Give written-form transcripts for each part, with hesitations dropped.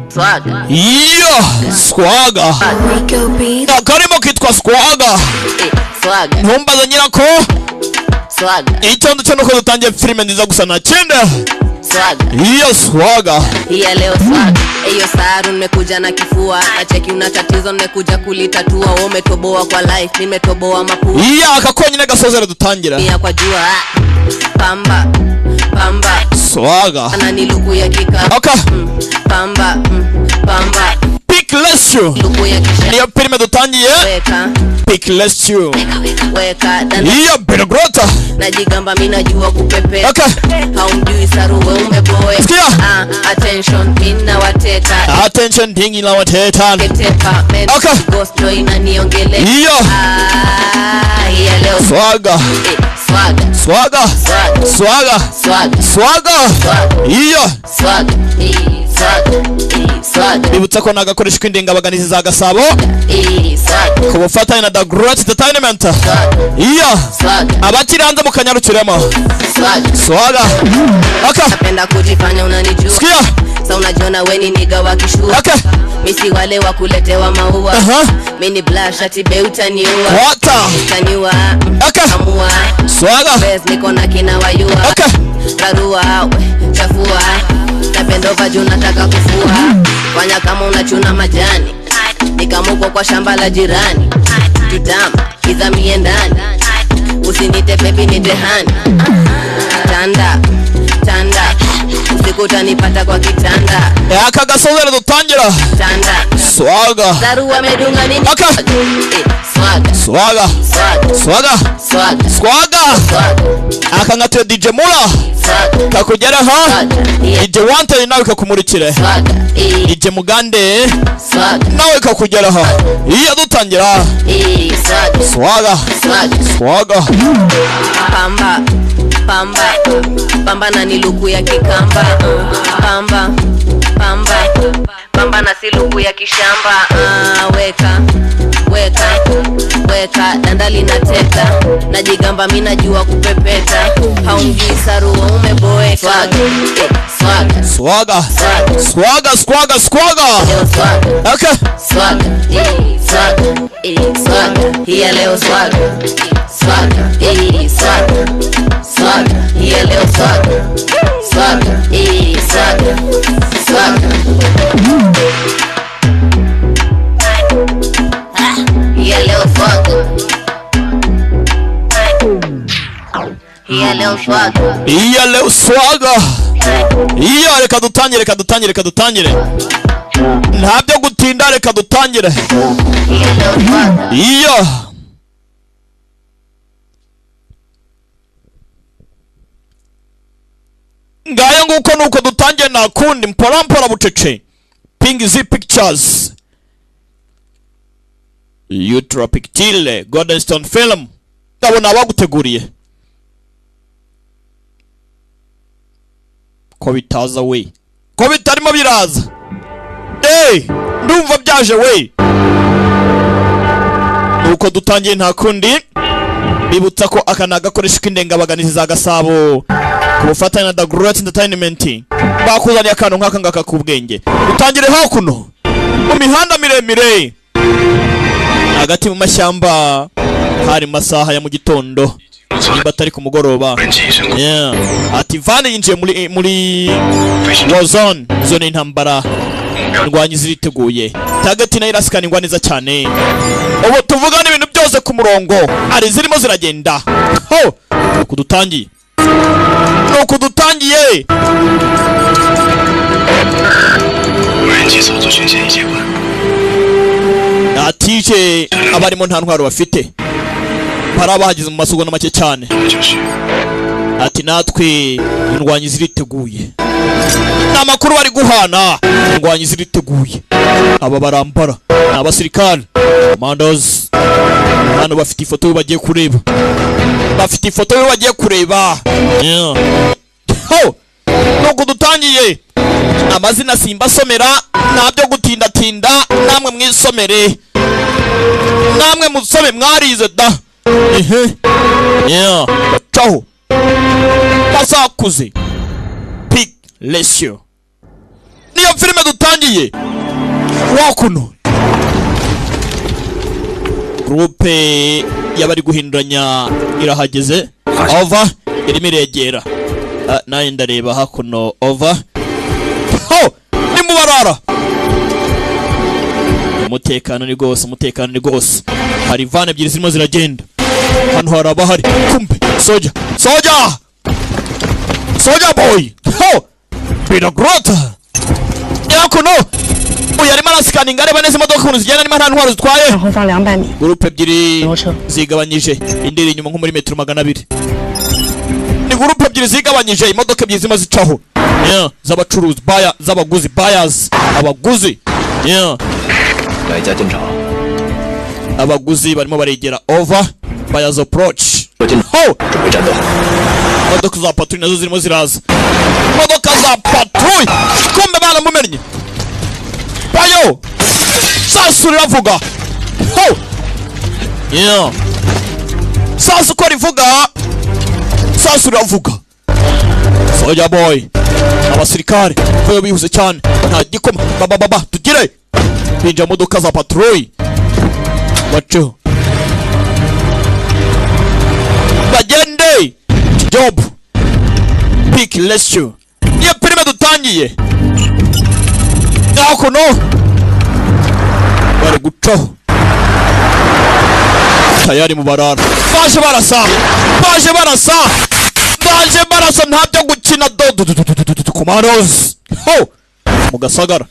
Swaga. Yeah, Swaga. Karimo kitwa Swaga. Swaga. Ntumbaza nyirako. Swaga. Icyondo cyo nuko dutangiye filime nziza gusa na cyenda. Swaga. Yeah, Swaga. Yeah, leo swaga. Eyo saru nimekuja na kifua. Acheki una tatizo nimekuja kulitatua. Wewe umetoboa kwa life, nimetoboa mapua. Yeah, akakonyine gasozera dutangira. Yeah, kwa jua. Pamba. Pamba. Swaga. Ana ni luku ya kika. Okay. Pamba. Pamba. Pick less you. Luku ya kisha. Niyo filime dutangiye. Weka. Pick less you. Weka. Yeah, Benegrota. Najigamba mimi najua kupepe. Okay. Haumjui saru wewe umeboe. Sikia. Attention mina wateta. Attention dingi na wateta. Ketepa men. Okay. Ghost joy na niongele. Yeah. Yeah leo Swaga. Swaga. Swaga. Swaga. Swaga. Swaga. Yeah. Swaga. Swaga. Bibutsa ko nagakoresha kw'indengabaganizi za Gasabo. Swaga. Kubufatanya na The Great Entertainment. Yeah. Swaga. Abakiranze mu kanyarukiremo. Swaga. Swaga. Okay. Napenda kujifanya unanijua. Sikia. Sasa unajiona wewe ni nigga wa kishua. Okay. Misi wale wa kuletewa maua. Mini blush ati be utaniua. Wata. Utaniua. Okay. Amua. Swaga. Bes niko na kina wayua. Okay. Rarua, chafua. Napendo vaju nataka kufua. Fanya kama unachuna majani. Nikamuko kwa shamba la jirani. Kitama, kizamie ndani. Usinite baby nite hani. Tanda, tanda. Usiku utanipata kwa kitanda. Aka gasozera dutangira. Tanda. Swaga. Darua medunga nini? Okay. Swaga. Swaga. Swaga. Swaga. Swaga. Aka ngatwe DJ Mula. Swaga. Kakugera ha. DJ Wanted nawe kakumurikire. Swaga. DJ Mugande Swaga. nawe kakugera ha. Iya dutangira. Swaga. Swaga. Swaga. Pamba. Pamba. Pamba na niluku ya kikamba. Pamba. Pamba. Pamba na siluku ya kishamba. Weka. Weka. Weka. Dandali na teta. Najigamba mimi najua kupepeta. Haumjui saru umeboe. Swaga. Swaga. Swaga. Swaga. Swaga. Swaga. Leo swaga. Okay. Swaga. Swaga. Swaga. Hiya leo swaga. Swaga. Swaga. Swaga. Hiya leo swaga. Swaga. Swaga. Swaga. Hiya leo swaga. Hiya leo swaga. Iya leo swaga. Iya reka dutangire. Ntabyo gutinda reka dutangire. Hiya leo swaga. Iya. Ngaya nguko nuko dutangiye nakundi mpora bucece. Ping Z Pictures. Ultra Pictile Golden Stone Film. Ndabona abaguteguriye. Ko bitaza we. Ko bitarimo biraza. Ndumva byaje we. Nuko dutangiye ntakundi. Bibutsa ko akanaga koresha kw'indengabaganizi za Gasabo. Kubufatanya na The Great Entertainment. Bakuzaniye akantu nk'aka ngaka kubwenge. Utangire hakuno. Mu mihanda miremire. Hagati mu mashyamba hari masaha ya mu gitondo. Nimba atari ku mugoroba. Yeah. Ati Vane yinjiye muri Warzone. Zone intambara. Indwanyi ziriteguye. Target na irasikana ingwa neza cyane. Ubu tuvugana ibintu byose ku murongo. Ari zirimo ziragenda. Ho! Kudutangiye. Nuko dutangiye. Atije abarimo nta ntwaro bafite. Parabahagize mu masugona make cyane. Ati natwe indwanyi ziriteguye. Namakuru bari guhana. Indwanyi ziriteguye. Aba barambara abasirikare. Commandos. Hano bafite ifoto bagiye kureba. Bafite ifoto bagiye kureba. Yeah. Ho! Nuko dutangiye. amazina simbasomera ntabyo gutindatinda namwe mwisomere namwe musome mwarize da bacaho basakuze Big Ratio niyo filime dutangiye wakuno groupe y'abari guhinduranya irahageze over irimo iregera naye ndareba hakuno over ni mubarara umutekano ni rwose hari van ebyiri zirimo ziragenda hano hari abahari kumbe soja boy bira grota yakuno uyu arimo arasikaninga areba neza imodoka ukuntu zigenda niba nta ntwaro zitwaye gurupe ebyiri zigabanyije indi iri inyuma nko muri metero 200 ni gurupe ebyiri zigabanyije imodoka ebyiri zirimo zicaho z'abacuruzi z'abaguzi buyers abaguzi abaguzi barimo baregera over buyers approach imodoka za patrouille nazo zirimo ziraza imodoka za patrouille kumbe baramumennye bayo sasu riravuga sasu ko rivuga sasu riravuga soja boy abasirikare bayo bihuse cyane nta gikoma baba tugire binja modoka za patrouille bacho bagende job Big Ratio niyo filime dutangiye nakuno bari gucaho tayari mu barara baje barasa ntabyo gukina commandos mugasagara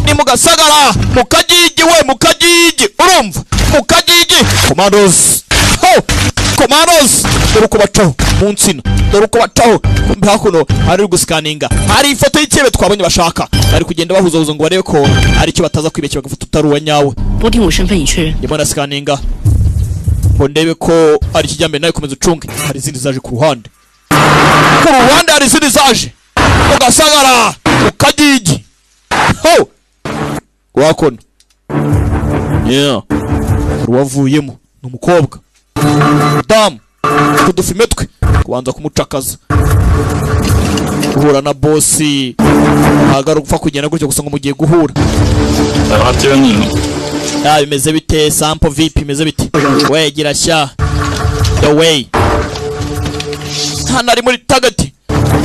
ni mugasagara mukagigi urumva mukagigi commandos dore uko bacaho mu nsina dore uko bacaho kumbe hakuno hari gusikaninga hari ifoto y'ikebe twabonye bashaka bari kugenda bahuzahuza ngo barebe ko ari cyo bataza kwibeshya bagafata utari uwa nyawe ndimo nasikaninga ngo ndebe ko ari kijyambere nawe komeza ucunge hari izindi zaje ku ruhande hari izindi zaje ugasagara ukagigi wakono ruwavuyemo ni umukobwa damu tudufime twe kubanza kumucakaza guhura na bosi ntabwo gupfa kugenda gutyo gusa ngo mugiye guhura bimeze bite sample vip bimeze bite we gira sha the way hano ari muri target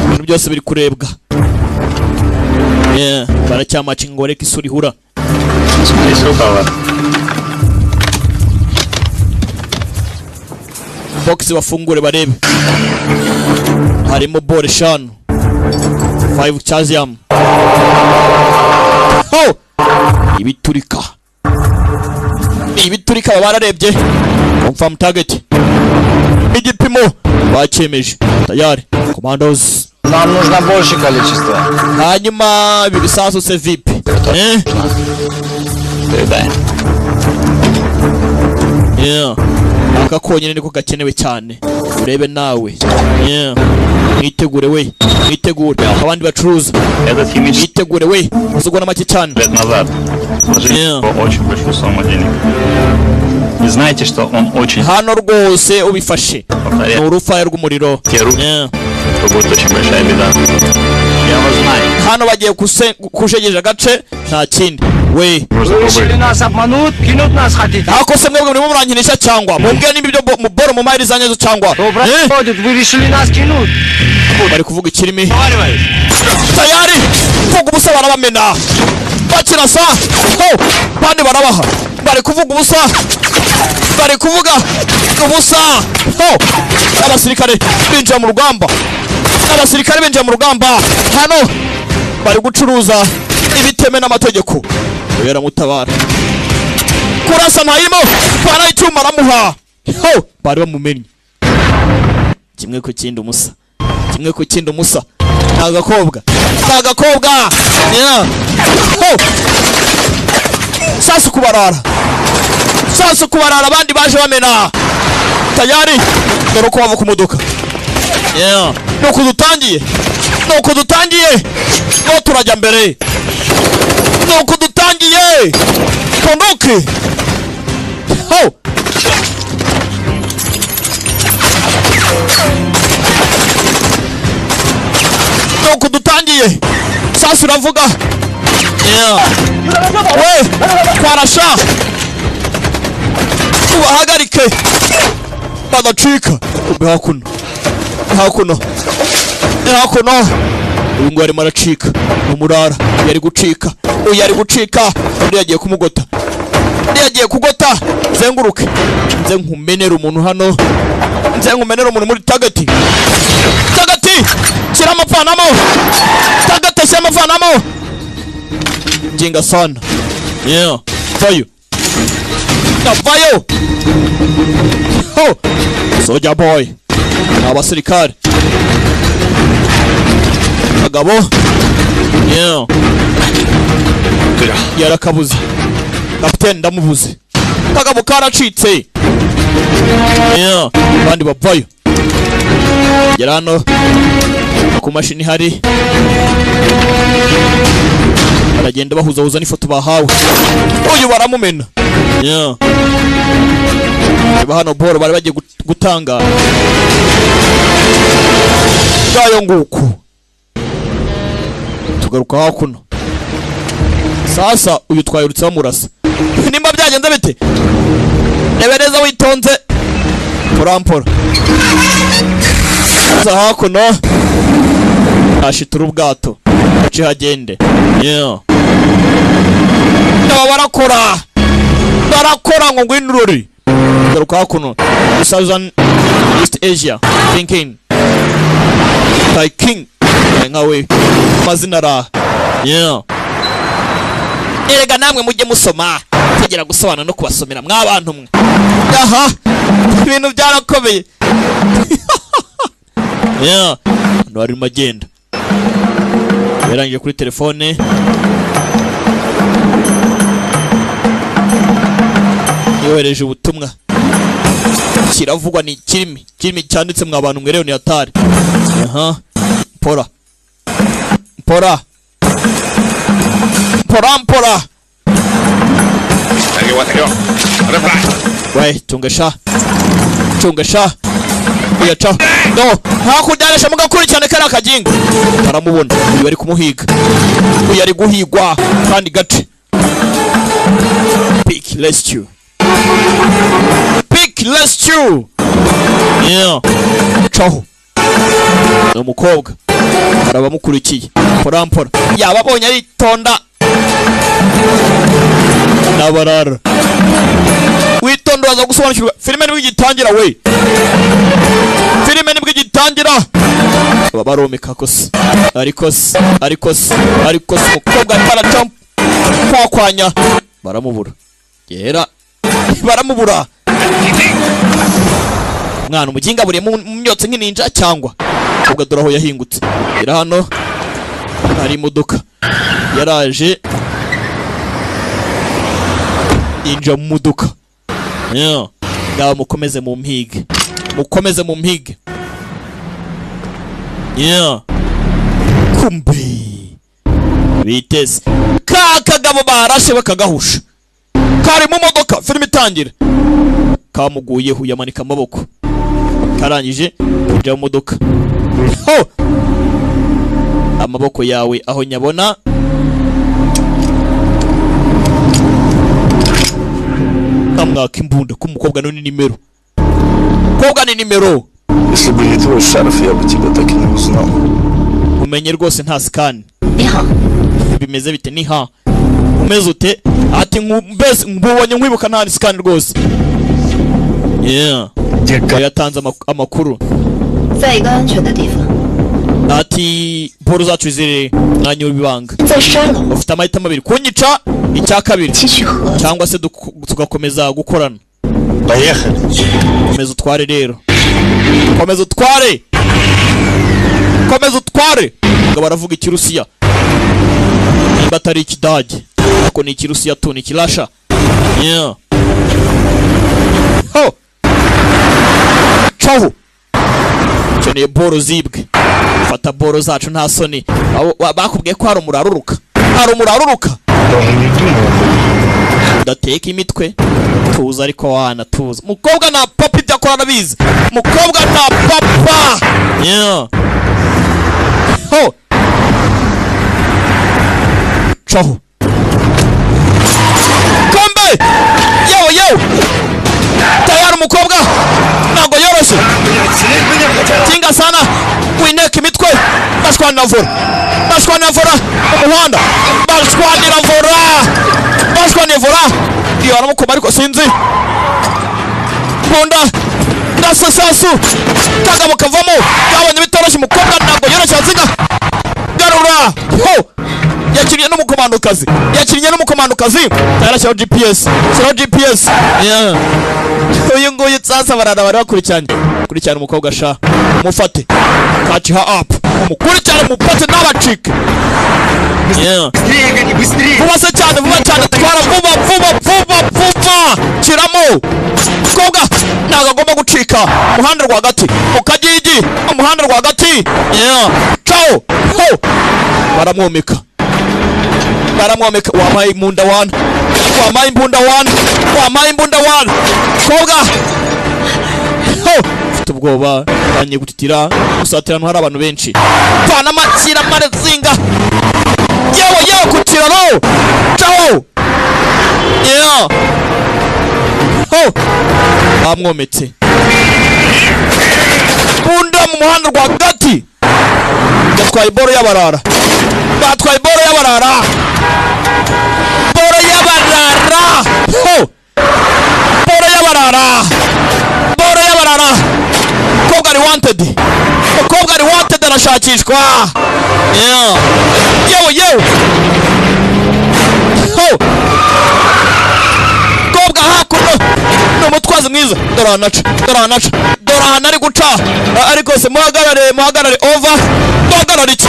ibintu byose biri kurebwa baracyamacinga ngo reka isura ihura box bafungure barebe harimo bore 5 chazium ibiturika bararebye confirm target igipimo bacemeje tayari commandos нам нужно больше количество hanyuma bibisasu se vip aka konyine niko gakenewe cyane urebe nawe mwitegure we mwitegure abandi bacuruza mwitegure we uzugona make cyane очень большую сумму денег и знаете что он очень hano rwose ubifashe ni urufaya rw'umuriro то будет очень большая беда я вас знаю hano bagiye kushegeje agace nta kindi we решили нас обмануть кинуть нас хотите ako se mwebwe murimo murankinisha cyangwa mumbwiye niba ibyo muboro mu mayiri zanyezo cyangwa вы решили нас кинуть bari kuvuga ikirimi tayari kuvuga ubusa barabamena bakirasa bandi barabaha bari kuvuga ubusa bari kuvuga ubusa abasirikare binjira mu rugamba hano bari gucuruza ibiteme n'amategeko yera mutabara kurasa ntayimo para icyuma aramuha bari bamumenye kimwe ku kindi umusa nagakobwa sasu kubarara abandi baje bamena tayari dore uko bava ku modoka nuko dutangiye turajya mbere nuko dutangiye kondoke ho nuko dutangiye sasa uravuga we twarasha tubahagarike badacika hakuno hakuno hakuno uyu ngo arimo aracika umurara yari gucika uyu yari gucika undi yagiye kumugota undi yagiye kugota zenguruke nze nkumenera umuntu hano nze nkumenera umuntu muri tagati shyira amavanamo tagati shyira amavanamo jinga sana vayo vayo ho soja boy abasirikare agabo yarakabuze kapiteni ndamubuze kagabo karacitse bandi bavayo gera hano ku mashini hari baragenda bahuzahuza n'ifoto bahawe uyu baramumena reba hano boro bari bagiye gutanga ngayo nguku tugaruka hakuno sasa uyu twayurutse bamurasa nimba byagenze bite nebereza witonze purampora sasa hakuno ashitura ubwato aci hagende aba barakora ngo ngwino ururi tugaruka hakuno Southern East Asia thinking King nkawe mazina ra erega namwe mujye musoma tegera gusobanura no kubasomera mwabantu mwe aha ibintu byarakomeye ndo ari magenda yarangiye kuri telefone yohereje ubutumwa kiravugwa ni kirimi cyanditse mwabantu mwe rero ni atari mpora we tungesha uyaca no hakudaresha mugakurikirana kari akajingo baramubona uyu ari kumuhiga uyu ari guhigwa kandi gace pick rescue caho umukobwa arabamukurikiye porampora yababonye aritonda nabarara witonda waza gusobanukirwa filime nibwo igitangira we baromeka kose ariko umukobwa atara kwakwanya baramubura mwana umuginga buriye mu myotsi nk'ininja cyangwa ubwo dore aho yahingutse ira hano hari imodoka yaraje inja mu modoka ngaho mukomeze mu mpige kumbe biteze kakagabo barashe bakagahusha kari mu modoka filime itangira kamuguyeho yamanika amaboko karangije kujya mu modoka amaboko yawe aho nyabona amwaka imbunda k'umukobwa ni nimero Если бы не твой шарф, я бы тебя так и не узнал. Уменye rwose nta scan. Bimeze bite ni ha. Umeze ute? Ati mbese mbubonye nkwibuka nta scan rwose. Yatanze amakuru. Ati boro zacu ziri mwanya w'ibibanga. Ufite amahitamo abiri kunyica icya kabiri cyangwa se tugakomeza gukorana. Komeza utware rero. Komeza utware. Ngo baravuga ikirusiya. Nimba atari ikidage. Ko ni ikirusiya tu ni kirasha. Ciao. Keneye boro zibwe. fata boro zacu nta soni bakubwiye ko hari umuraruruka udateka imitwe tuza ariko wana tuza mukobwa na papa ibyo akora nabizi mukobwa na papa ho chaho kombe yo tayari umukobwa ntabwo yoroshye tinga sana wineka imitwe bashwanira vora umuhanda bashwanira vora iyo aramukoma ariko sinzi bunda ndasasasu kagabo kavamo kabonye bitoroshye umukobwa ntabwo yoroshye azinga garura ho yakinnye n'umukomandokazi yarashyiraho GPS uyu nguyu sasa barara bari bakurikirana umukobwa sha mufate catch her up umukurikirane mupate n'abacike vuba cyane twara vuba kiramo umukobwa ntabwo agomba gucika umuhanda rwagati ukagigi umuhanda rwagati ciao ho baramwomeka wamaye imbunda wana koga ufite ubwoba banye gutitira gusatira no hari abantu benshi pana amakira marezinga yewe kutirano ciao ho bamwometse bunda mu muhanda rwagati batwaye boro y'abarara ho boro y'abarara umukobwa ari wanted arashakishwa yewe ho umukobwa hakuno ni umutwazi mwiza doranaca dorahana ari guca ariko se muhagarare over duhagarare iki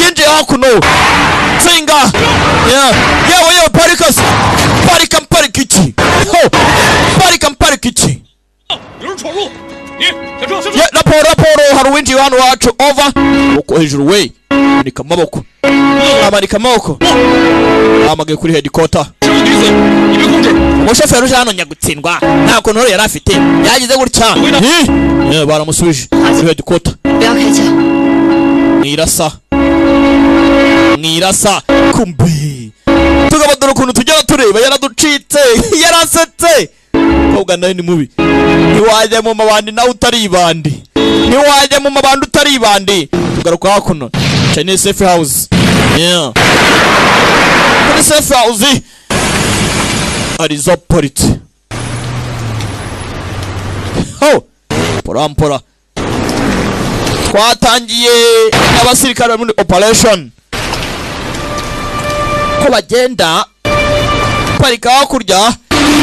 yinjiye hakuno singa yewe parika iki ho parika iki raporo hari uwinjiye hano wacu over uko hejuru we amanika amaboko amagaye kuri headquarter umushoferi uje hano nyagutsindwa nta kuntu yari afite yagize gutya baramusubije kuri headquarter mwirasa kumbe tugabadura ukuntu tujya tureba yaraducitse yarasetse kobwa nawe ni mubi ntiwajya mu mabandi nawe utari ibandi tugaruka hakuno Chinese safe house kuri safe house arizo politi ho porampora twatangiye abasirikare muri operation ko bagenda parika hakurya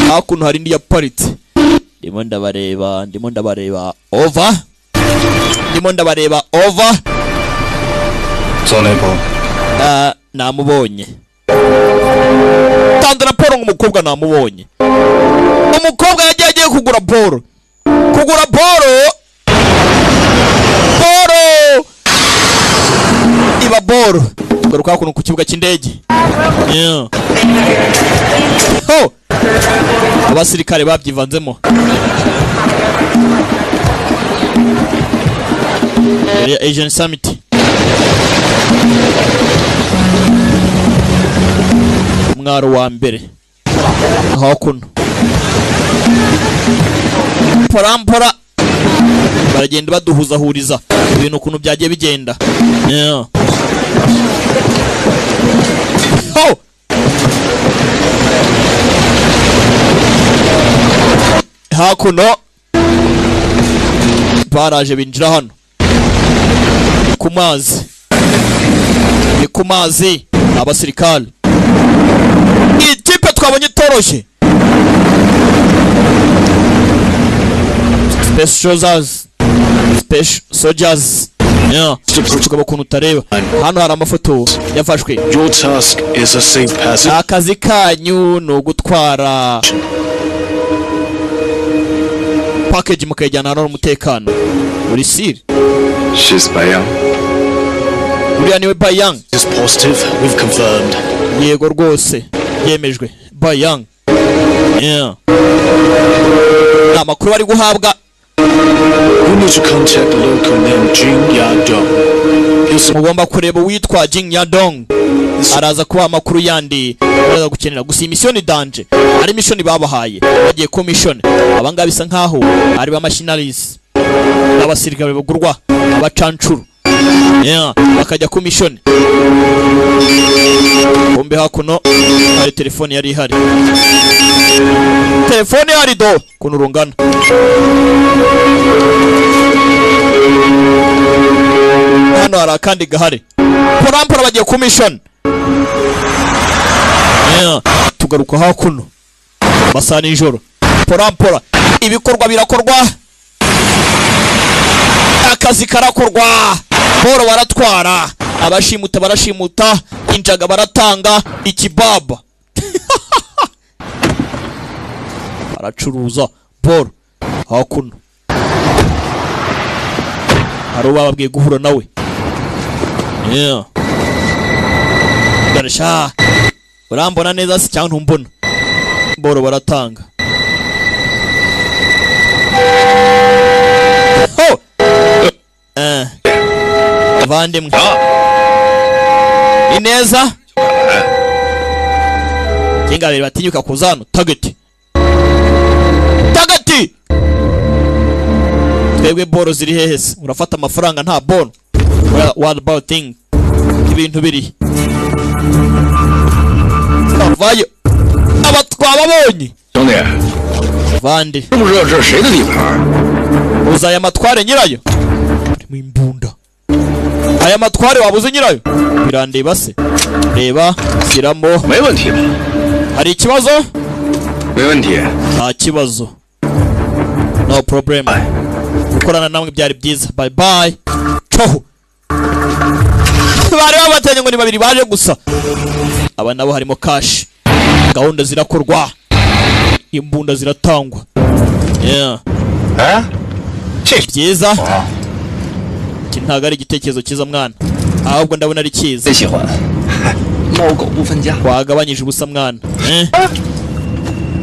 hakuno hari indi ya pariti ndimo ndabareba over namubonye tanze raporo ng'umukobwa namubonye umukobwa yagiye kugura boro iba boro garuka hakuno ku kibuga cy'indege ho abasirikare babyivanzemo Asian Summit umwaro wa mbere hakuno porampora baragenda baduhuzahuriza ibintu ukuntu byagiye bigenda ho hakuno baraje binjira hano ku mazi abasirikare ikipe twabonye itoroshye special soldiers tukaba ukuntu utareba hano hari amafoto yafashwe akazi kanyu ni ugutwara package mukayijyana hano n'umutekano muri siri She's Bayang. uriya niwe Bayang. It's positive. We've confirmed. Yego rwose yemejwe Bayang. Yeah. Amakuru bari guhabwa. You need to contact the local named Jing Yadong. Mugomba kureba witwa Jing Yadong. Araza kuba amakuru yandi araza gukenera gusa mission danje. Ari mission babahaye. Bagiye ko mission. Abanga bisa nkaho ari ba machineries. Abasirikare bagurwa abacancuru. Yeah, bakajya ku mission. Bombe hakuno hari telefone yari ihari. Telefone yari do kuno rungana. Hano hari akandi gahari. Porampora bagiye ku mission. Yeah, tugaruka hakuno. Basa nijoro. Porampora ibikorwa birakorwa. Akazi karakorwa. Boro baratwara. Abashimuta barashimuta. Injaga baratanga. Ikibaba. Aracuruza boro hakuno. Haro bababwiye guhura nawe. Yeah. Garisha. Urambona neza si cyangwa ntumbona. Boro baratanga. Oh. Vandemwe. Ineza. Kinga batinyuka kuzano target. Target. Twebwe boro ziri hehese. Urafata amafaranga nta bono. What about thing? Ibintu biri. Vayo. Abatwababonye. 兄弟， Vande. 知不知道这是谁的地盘？ Uzaya matware nyirayo. Mu imbunda. Aya matware wabuze nyirayo. Birandeba se. Reba siramo. 没问题吧？ Hari ikibazo? 没问题。 Nta kibazo. No problem. Gukorana namwe byari byiza. Bye bye. Ciao. Bari babatanye ngo ni babiri baje gusa. Aba nabo harimo cash. Gahunda zirakorwa. Imbunda ziratangwa. Yeah. Byiza. Ntago ari igitekerezo cyiza mwana. Ahubwo ndabona ari cyiza. 最喜欢。猫狗不分家。 Wagabanyije ubusa mwana.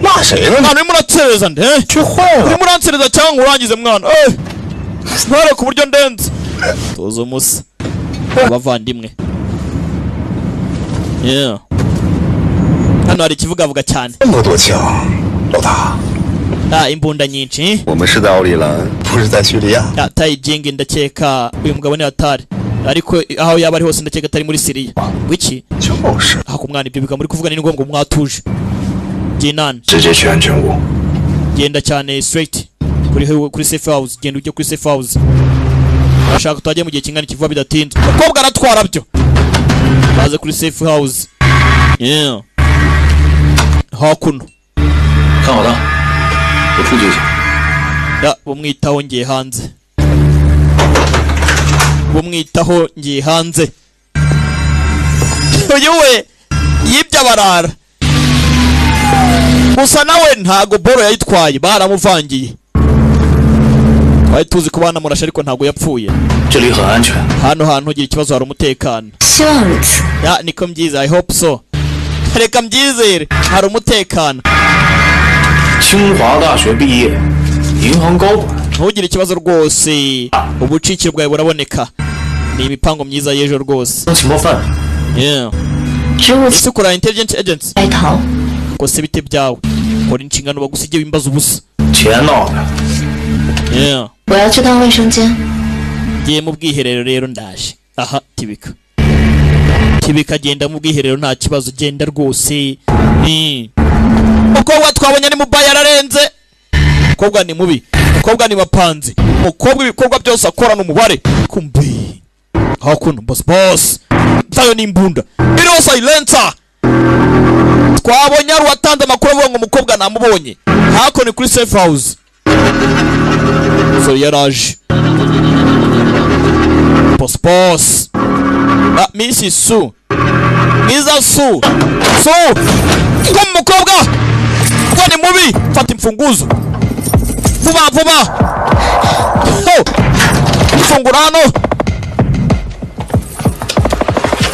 骂谁呢？ Mwana urimo uratsereza nde? 去坏了。 Urimo uratsereza cyangwa urangize mwana? Ntare ku buryo ndenze. Tuzo musa. Abavandimwe. Yeah. Hano hari ikivugavuga cyane. 这么多枪，老大。 Imbunda nyinshi. 我们是在奥里兰，不是在叙利亚。 Tayijingi ndakeka uyu mugabo ni atari. Ariko aho yaba ari hose ndakeka atari muri Syria. Wiki? 就是。 Ako mwana ibyo bikamuri kuvuga ni ngombwa mwatuje. Jinan. 直接去安全屋。 Genda cyane straight. Kuri safe house. Genda ujye kuri safe house. Ashaka twaje mu gihe kingana kivuga bidatinze. Umukobwa aratwara byo. Baze kuri safe house. Yeah. Hakuno. 看好他，我出去去。 Bumwitaho ngiye hanze. Bumwitaho ngiye hanze. Uyu we yibye abarara. Gusa nawe ntago boro yayitwaye baramuvangiye. Twari tuzi ko bana murasha ariko ntago yapfuye. 这里很安全。 Hano hantu ugira ikibazo hari umutekano. 希望如此。 Niko mbyiza. I hope so. Reka mbyizere hari umutekano. 清华大学毕业，银行高管。 Ntugire ikibazo rwose. Ubucikiro bwawe buraboneka. Ni imipango myiza y'ejo rwose. 当情报犯。 Yeah. 职务 Ese ukora intelligence agents? 白逃。 Kose bite byawe. Kora inshingano bagusigiye wimbaza ubusa. 钱闹的。 Yeah. 我要去趟卫生间。 Ngiye mu bwiherero rero ndaje. Aha tibika. Tibika genda mu bwiherero nta kibazo genda rwose. Mukobwa twabonye ni mubaya ararenze. Mukobwa ni mubi. Mukobwa ni bapanzi. Mukobwa ibikorwa byose akora n'umubare. Kumbi. Hakuno boss. Tayo ni imbunda. Biro silencer. Twabonye ari watanze amakuru avuga ngo umukobwa namubonye. Hakuno kuri safe house. So yaraje. Boss. Mrs. Su. Mrs. Su. Ngo mukobwa. Ngo ni mubi. Fata imfunguzo. Vuba. fungura hano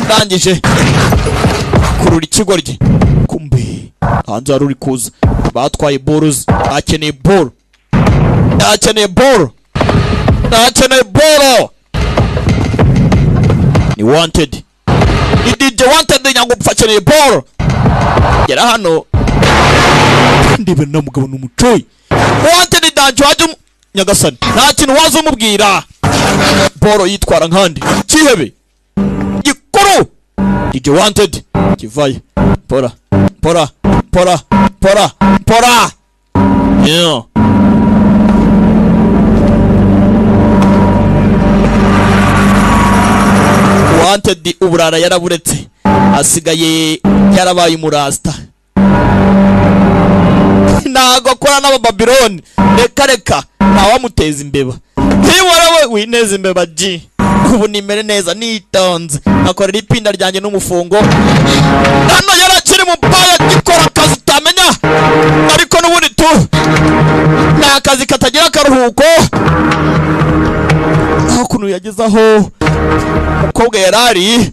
ndangije kurura ikigoryi kumbe hanze hari uri kuza batwaye boruzi akeneye boro ni wanted ni DJ wanted nyango akeneye boro gera hano ndibe na mugabo n'umucoyi wanted danjo waje nyagasani nta kintu waza umubwira boro yitwara nkandi kihebe gikuru DJ wanted kivaye pora yeah. Wanted uburara yaraburetse asigaye yarabaye umurasta ntago akora n'abababiloni reka ntawamuteza imbeba ntiwarawe wineza imbeba G ubu nimere neza nitonze akorera ipinda ryanjye n'umufungo hano yarakiri mu paya gikora akazi utamenya ariko n'ubundi tu nta kazi katagira akaruhuko aho kuntu yagezaho umukobwa yarari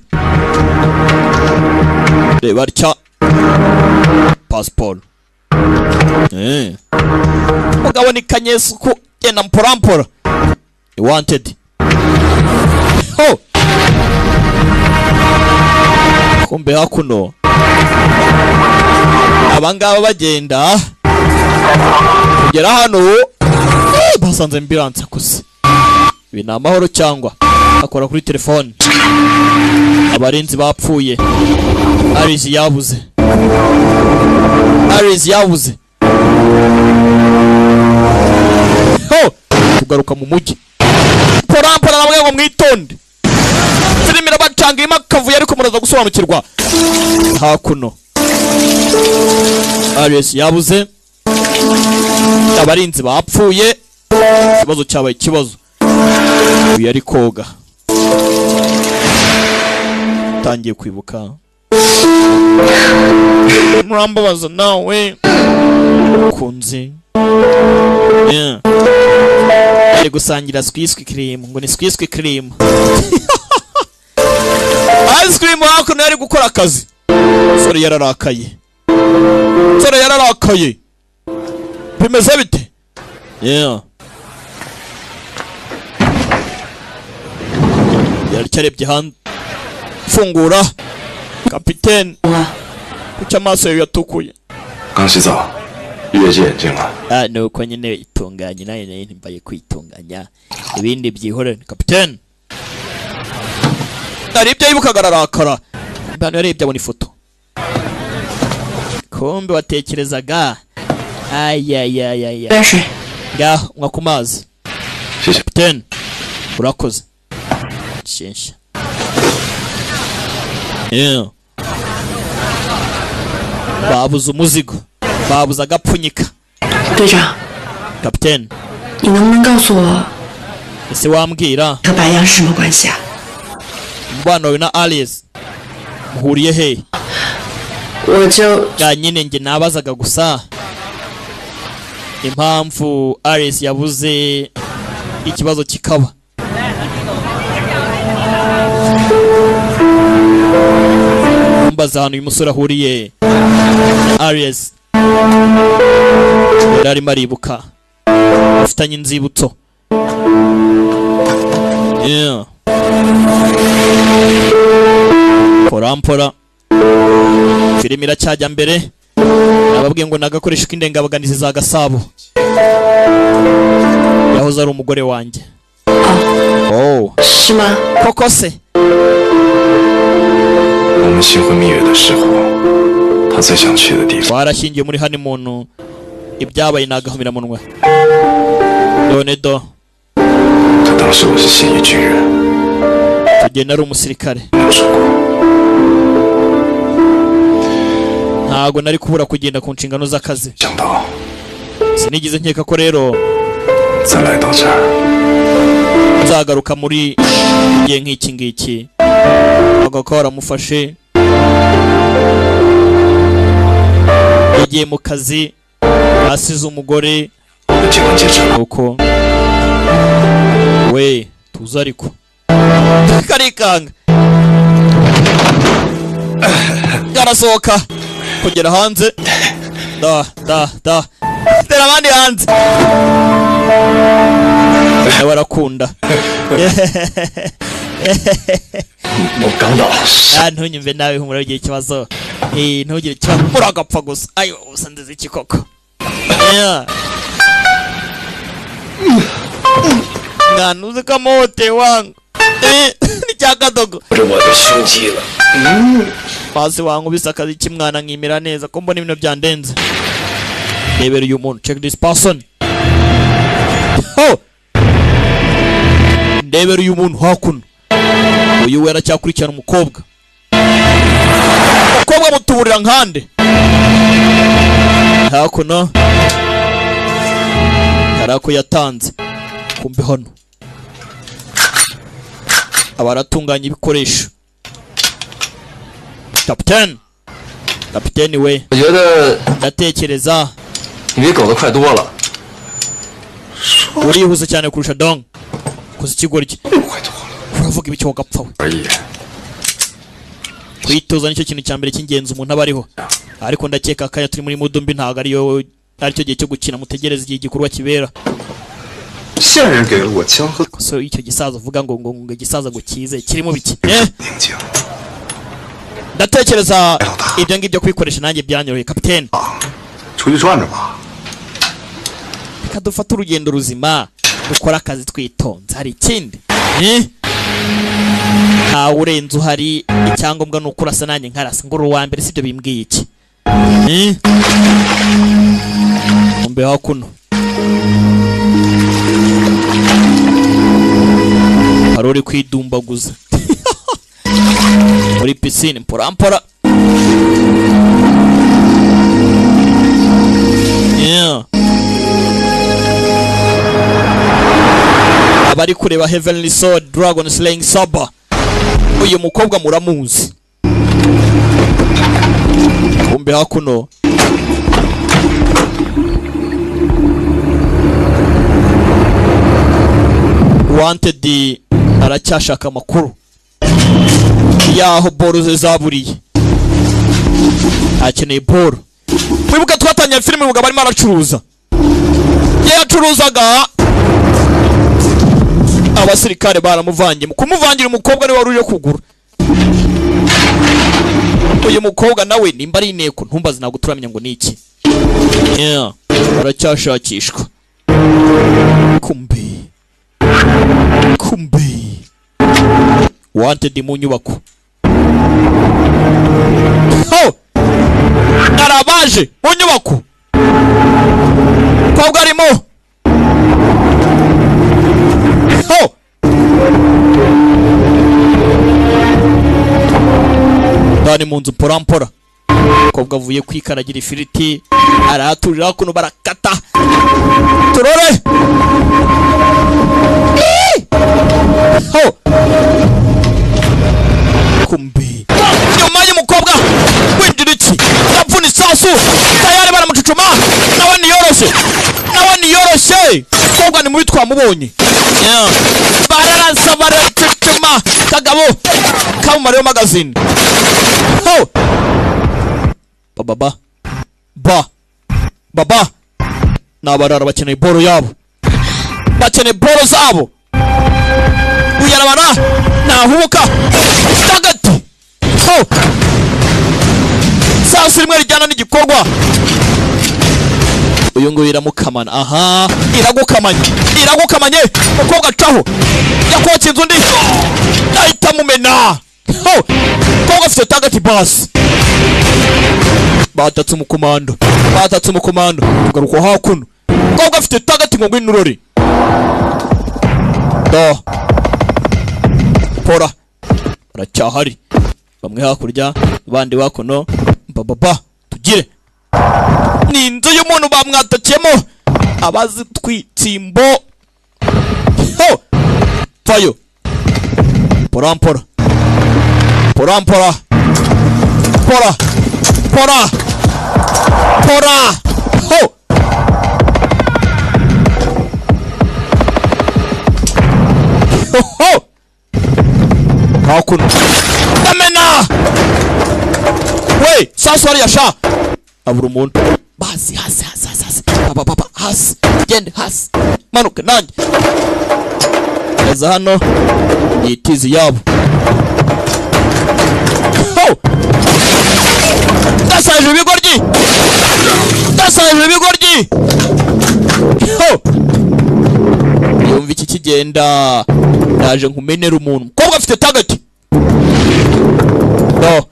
reba rya passport mugabo ni kanyesu ko genda mpora wanted kumbe hakuno abangaba bagenda kugera hano basanze ambulance akuze ibi ni amahoro cyangwa akora kuri telefone abarinzi bapfuye Aris yabuze kugaruka mu mujyi porampora namwe ngo mwitonde filimi rabacanga imakavuye ariko muraza gusobanukirwa hakuno Aris yabuze abarinzi bapfuye ikibazo cyabaye ikibazo uyu yari koga tangiye kwibuka murambabaza nawe kunze ari gusangira squisque cream ngo ni squisque cream ice cream hakuno yari gukora akazi sore yararakaye bimeze bite yaricyarebye hanze fungura kapiteni kuki amaso yawe yatukuye nuko nyine itunganye nayo ntimbaye kwitunganya ibindi byihorere kapiteni narebye yibukaga ararakara mbano yarebye abona ifoto kumbe watekerezaga ngaho nywa ku mazi kapiteni urakoze shensha babuze umuzigo babuze agapfunyika kapiteni ese wambwira umubano wawe na Alice muhuriye he nyine njye nabazaga gusa impamvu Alice yabuze ikibazo kikaba mbaza ahantu uyu musore ahuriye Aries yararimo aribuka afitanye inzibutso porampora filimi iracyajya mbere ababwiye ngo nagakoresha k'indengabaganizi za Gasabo yahoze ari umugore wanjye koko se 我们新婚蜜月的时候，他最想去的地方。 warashingiye muri honeymoon ibyabaye nagahumira munwa none do 可当时我是现役军人， tugenda ari umusirikare ntago nari kubura kugenda ku nshingano z'akazi 想到 sinigize nkeka ko rero 再来到这儿， nzagaruka muri igihe nk'iki ngiki agakora amufashe yagiye mu kazi asize umugore 我们结婚戒指了。 uko we tuza ariko karikanga garasohoka kugera hanze da tera abandi hanze barakunda ntunyumve nawe humura ugira ikibazo ntugire ikibazo muragapfa gusa ayo usa nziza iki koko mwana uzi ko amote wangu ni cya kadogo pasi wangu bisa akazi k'imwana nkimira neza ko mbona ibintu byandenze rebera uyu muntu check this person ndebera uyu muntu hakuno uyu wera cyakurikirana umukobwa mutuburira nkande hakuno harako yatanze kumbe hano abaratunganya ibikoresho kapiteni we ndatekereza urihuse cyane kurusha dong kuzi ikigoryi uravuga ibiki wagapfa we kwitoza nicyo kintu cya mbere cy'ingenzi umuntu aba ariho ariko ndakeka akanya turi muri mudu mbi ntabwo aricyo gihe cyo gukina mutegereze igihe igikorwa kibera so icyo gisaza uvuga ngo igisaza ngo kize kirimo biki ndatekereza ibyo ngibyo kubikoresha nanjye byanyoroheye kapiteni reka dufate urugendo ruzima dukora akazi twitonze hari ikindi ntawe urenze uhari icyangombwa ni uko urasa nanjye nkarasa ngo uri uwa mbere sibyo bimbwiye iki mbe hakuno hari uri kwidumbaguza muri pisine mpora abari kureba Heavenly Sword Dragon Slaying Saber uyu mukobwa muramuzi kumbe hakuno Wanted aracyashaka amakuru yaho boro ze zaburiye akeneye boro mwibuka twatanye filime mugabo arimo aracuruza yacuruzaga abasirikare baramuvanye kumuvangira umukobwa ni wari uje kugura uyu mukobwa nawe nimba ari inteko ntumbaze ntabwo turamenya ngo ni iki aracyashakishwa kumbe Wanted mu nyubako narabaje mu nyubako kobwa arimo ndani mu nzu mpora kobwa avuye kwikaragira ifiriti araturira hakuno barakata turore kumbi nyuma y'umukobwa winjira iki yapfuna isasu tayari baramucucuma nawe niyoroshye kobwa ni mubi twamubonye bararasa baracucuma kagabo kamumariyo magazine baba nabarara bakeneye boro yabo bakeneye boro zabo uyarabara nahubuka tagati sasa rimwe rijyana n'igikorwa uyu nguyu iramukamana iragukamanye mukobwa caho yakotse inzu ndi ahita mumena kobwa afite tagati basi batatse umukomando tugaruka hakuno kobwa afite tagati ngo ngwinurore pora aracyahari bamwe hakurya bandi bakuno tugire ni inzu y'umuntu bamwatakiyemo abazitwitsimbo vayo porampora Yoho! Hakuno. Damena! We, sasa wari yasha. Abura umuntu. Basi hasi. Papa hasi. Gende hasi. Manuka nanjye. Eza hano. Yitizi yabo. Ho! Dasaje ibigoryi. Ho! Yumva iki kigenda. Naje nkumenera umuntu. Kobwa afite target. No.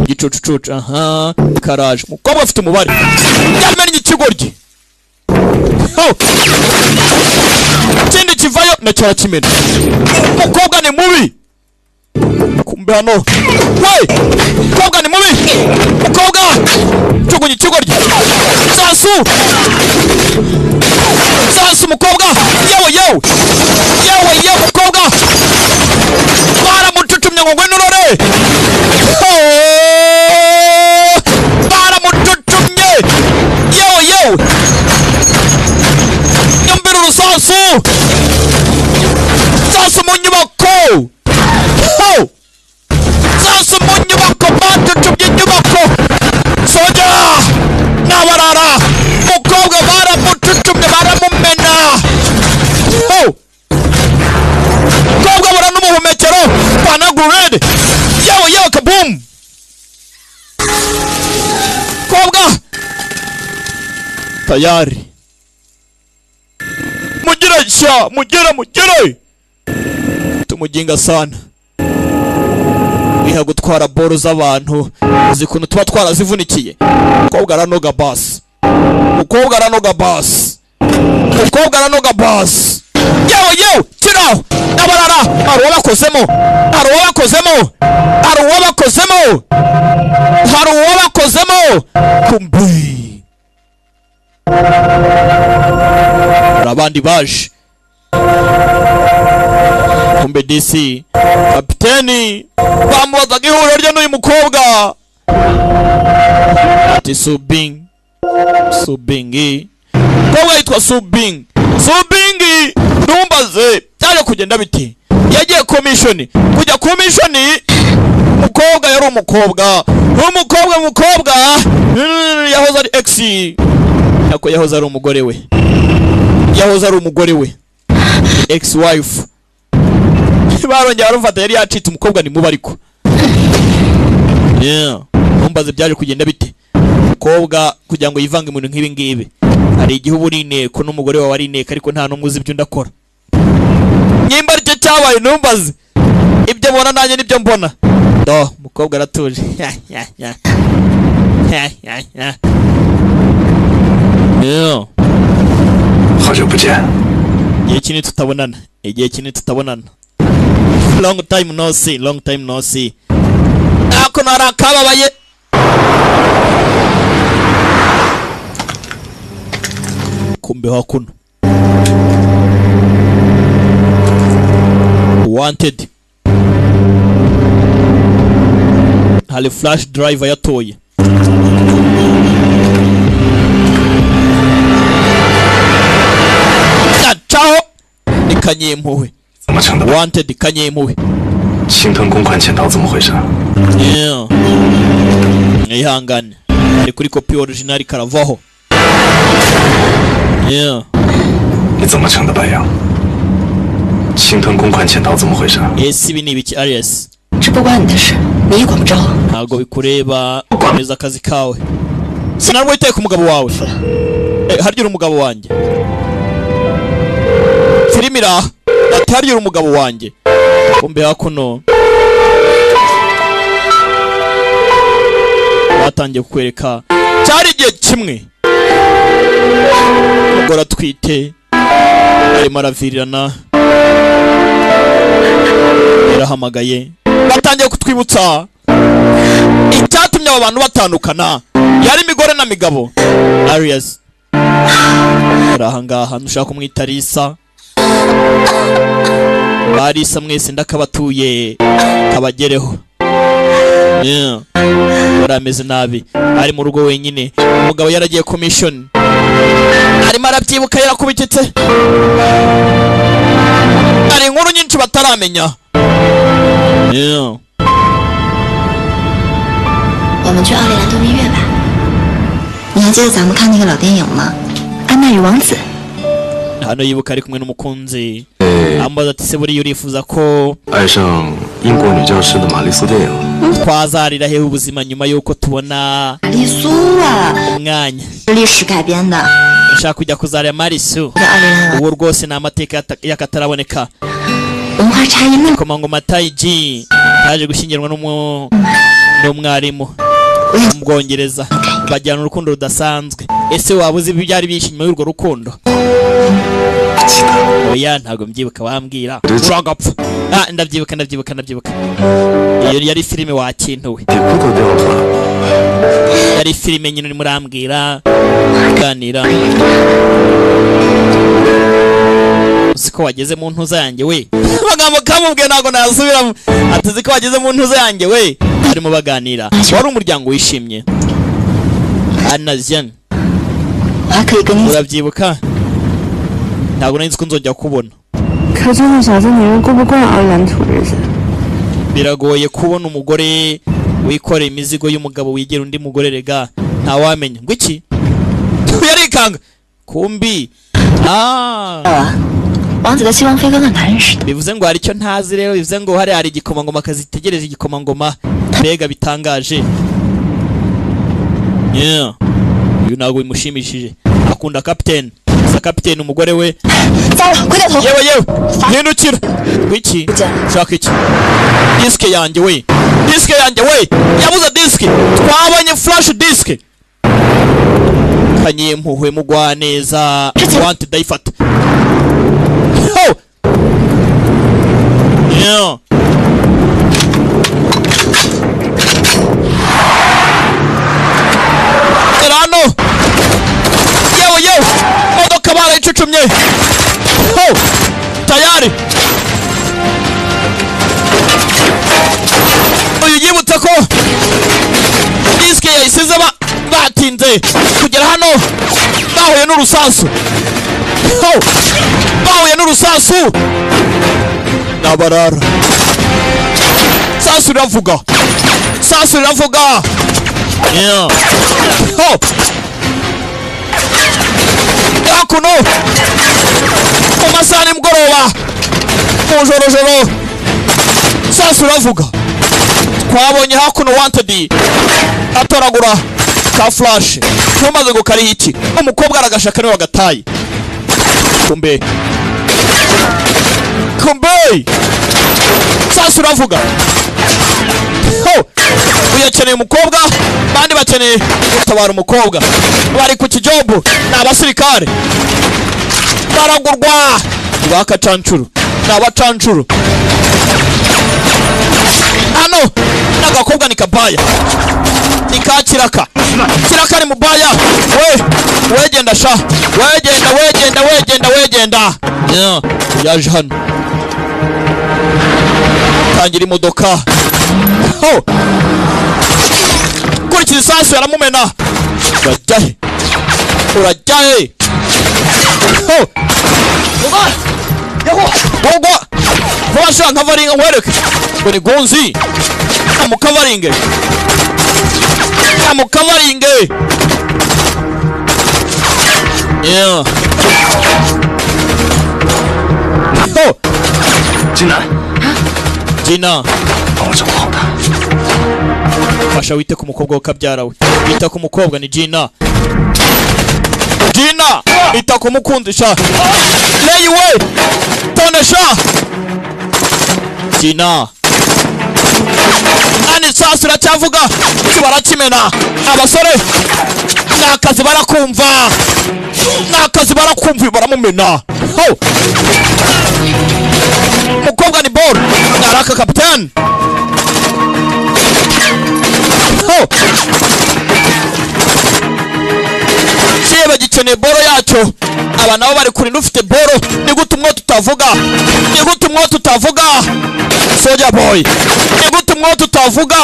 Igicucucucu. Aha. Karaje. Mukobwa afite umubare. Yamenye ikigoryi. Ho! Kindi kivayo na cyara kimena. Mukobwa ni mubi. Kumbe hano. We! Mukobwa ni mubi. Mukobwa! Chugunye ikigoryi. Sasu mukobwa. Yewe mukobwa. Baramututumye ngo ngwino urore. Baramututumye. Yewe. Nyambira urusasu. Sasu mu nyubako. Sasu mu nyubako. Batutumye inyubako. Soja. Nabarara. Mukobwa baramututumye baramumena. Mukobwa bura n'umuhumekero. Panagurede. Yewe kaboom. Tayari. Mugire. Tumuginga sana. Iha gutwara boro z'abantu. Uzi kuntu tuba twarazivunikiye. Mukobwa aranoga basi. Yewe, kiraho. Nabarara. Hari uwabakozemo. Kumbi. Abandi baje. Kumbe DC. Kapiteni. Bamubazaga ihuriro rye n'uyu mukobwa. Ati Subingi. Mukobwa yitwa Subingi. Numbaze. Byaje kugenda biti. Yagiye komishoni. Kujya komishoni. Mukobwa yari umukobwa. Umukobwa. Yahoze ari ex. Nako yahoze ari umugore we. Ex wife. Barongera barumfata yari yacitse umukobwa ni mubi ariko. Numbaze byaje kugenda bite. Mukobwa kugira ngo yivange mu bintu nk'ibi ngibi. Hari igihe ubu rineko n'umugore wawe ari ineka ariko nta numwe uzi ibyo ndakora. Nyimba aricyo cyabaye numbaze. Ibyo mbona nanjye nibyo mbona. Mukobwa aratuje. Hajya bujya. Igihe kinini tutabonana. Long time no see. Ako narakababaye. Kumbe hakuno. Wanted. Hali flash driver yatoye. Ciao. Ikanyempuwe. Wanted ikanyempuwe. 青藤公款潜逃怎么回事？ Ihangane. Ari kuri copy original karavaho. 你怎么成的白羊？青藤公款潜逃怎么回事？ Ese ibi ni ibiki Arias? 这不关你的事，你也管不着。 Ntago bikureba komeza akazi kawe. Sinarwo iteka umugabo wawe. Harya umugabo wanjye. Filimira atari umugabo wanjye. Kumbe hakuno. Batangiye kukwereka cyari igihe kimwe. Umugore atwite arimo aravirirana. Yarahamagaye. Batangiye kutwibutsa icyatumye aba bantu batandukana. Yari imigore na migabo. Arias. Arahangaha nushaka kumwita Lisa. Barisa mwese ndakabatuye kabagereho. Barameze nabi. Ari mu rugo wenyine. Umugabo yaragiye commission. arimo arabyibuka yarakubititse. hari inkuru nyinshi bataramenya. 我们去奥利兰度蜜月吧。你还记得咱们看那个老电影吗？安娜与王子。 hano yibuka ari kumwe n'umukunzi ambaza ati se buriya urifuza ko 爱上英国女教师的玛丽苏电影。 twazarira hehe ubuzima nyuma yuko tubona 玛丽苏啊， umwanya 是历史改编的。 ushaka kujya kuzarira Marisu 在奥利兰 uwo rwose ni amateka y'akataraboneka 文化差异那么 komangoma Taiji yaje gushyingirwa n'umwarimu mu Bwongereza bajyana urukundo rudasanzwe. ese waba uzi byari bishimye y'urwo rukundo? oya ntabwo mbyibuka wambwira uragapfa. ndabyibuka iyo yari filime wakintuwe. yari filime nyine urimo urambwira ganira. Siko wageze mu ntuza yanjye we. Amagambo kamubwiye ntabwo nasubiramo. Atuzi ko wageze mu ntuza yanjye we. Harimo baganira. Wari umuryango wishimye. Anazian. 我还可以跟你 urabyibuka? Ntabwo nari nzi ko nzongera kubona. 可这个小子女人过不惯奥利兰土日子。 Biragoye kubona umugore wikoreye imizigo y'umugabo wigera undi mugore rega ntawamenya ngo iki. Yarikanga. Kumbi. 王子的希望飞哥跟他认识的。 bivuze ngo hari icyo ntazi rero. bivuze ngo hari igikomangoma kazitegereje igikomangoma. Mbega bitangaje. uyu ntabwo bimushimishije. akunda captain. sa captain umugore we. 糟了，快点头！ yewe hindukira. wiki shaka iki? diske yanjye we. yabuze diske. twabonye flash diske. kanyempuhwe mugwa neza. want dayifata. Rano. Yewe. Modoka barayicucumye. Tayari. Uyu yibutse ko diske yayisize batinze kugera hano. Bahuye n'urusasu. Nabarara. Sasu riravuga. Hakuno mu masaha nimugoroba mu jorojoro sasu riravuga. Twabonye hakuno wanted atoragura ka flash. Tumaze ngo kari iki? Umukobwa aragashaka niwe wagataye. Kumbe sasu riravuga. uyakeneye umukobwa bandi bakeneye gutabara umukobwa. bari ku kijobu n'abasirikare baragurwa. bakacancuru n'abacancuru. hano n'agakobwa ni kabaya ni ka kiraka ni mubaya. wegenda sha wegenda. yaje hano tangira imodoka. kurikira isasu yaramumena. urajyahe Gogo Vuba nkavaringa nkwereke ngo ni gonzi. Amukavaringe Jina 帮我照顾好他。 fasha wite ku mukobwa wakabyara we. Wita ku mukobwa ni Jina. Ita ku mukundisha. Lay we. Tonesha. Jina. Ani sasura cyavuga kibarakimena. Abasore nakazi barakumva baramumena. Mukobwa ni ball. Naraka captain. Kiba gikeneye boro yacyo. Aba nabo bari kuri ufite boro. Ni gute umwo tutavuga? Soldier boy. Ni gute umwo tutavuga?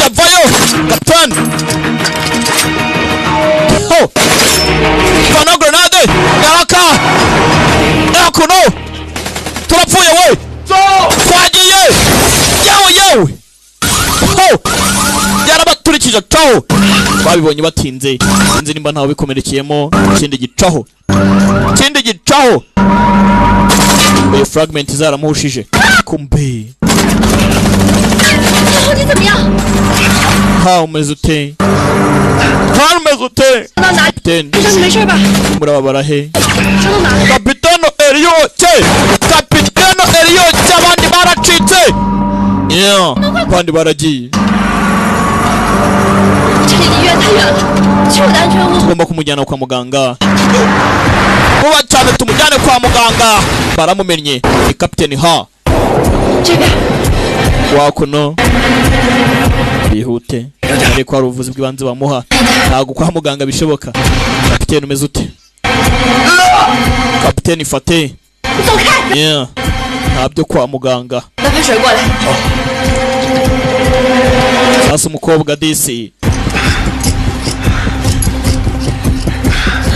Yavayo captain. yarabaturikije caho babibonye batinze sinzi nimba ntawe bikomerekeyemo ikindi gicaho iyo fragment zaramuhushije kumbe ha umeze ute kapiteni murababara he kapitano Elioche abandi baracitse abandi baragiye ugomba kumujyana kwa muganga vuba cyane tumujyane kwa muganga baramumennye ni kapiteni ha wakuno bihute ariko hari ubuvuzi bw'ibanze bamuha ntabwo kwa muganga bishoboka kapiteni umeze ute kapiteni fate ntabyo kwa muganga sasa umukobwa disi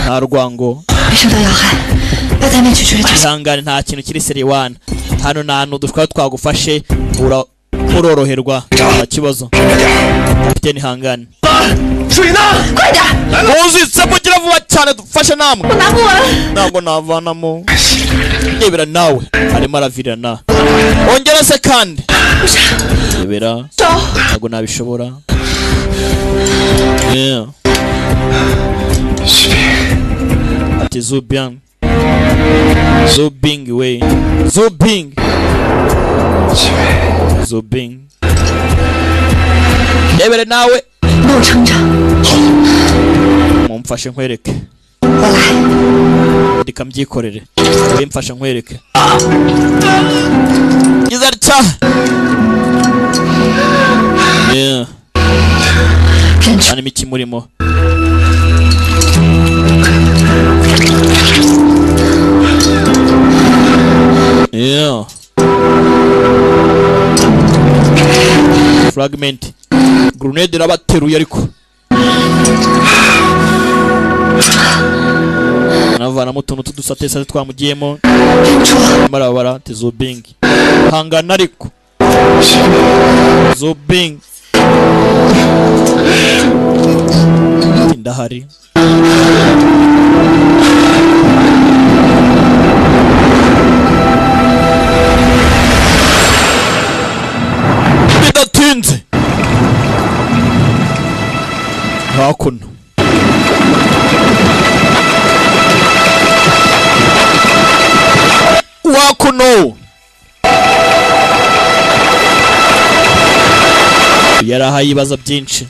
nta rwango ihangane nta kintu kiri seriwana hano nta hantu dushobora twagufashe uroroherwa nta kibazo kapiteni ihangane muzitse mugira vuba cyane dufashe namwe ntabwo navanamo yebera nawe arimo aravirana ongera se kandi yebera ntabwo nabishobora ati Zubing we Zubing yebere nawe mumfashe nkwereke ndika mbyikorere mfashe nkwereke izarcha cyane miki murimo fragment grenade rabateruye ariko navanamo utuntu tudusatesa twamugiyemo marabara Zubing hangana ariko Zubing ndahari bidatinze hakuno wakuno yarahaye ibibazo byinshi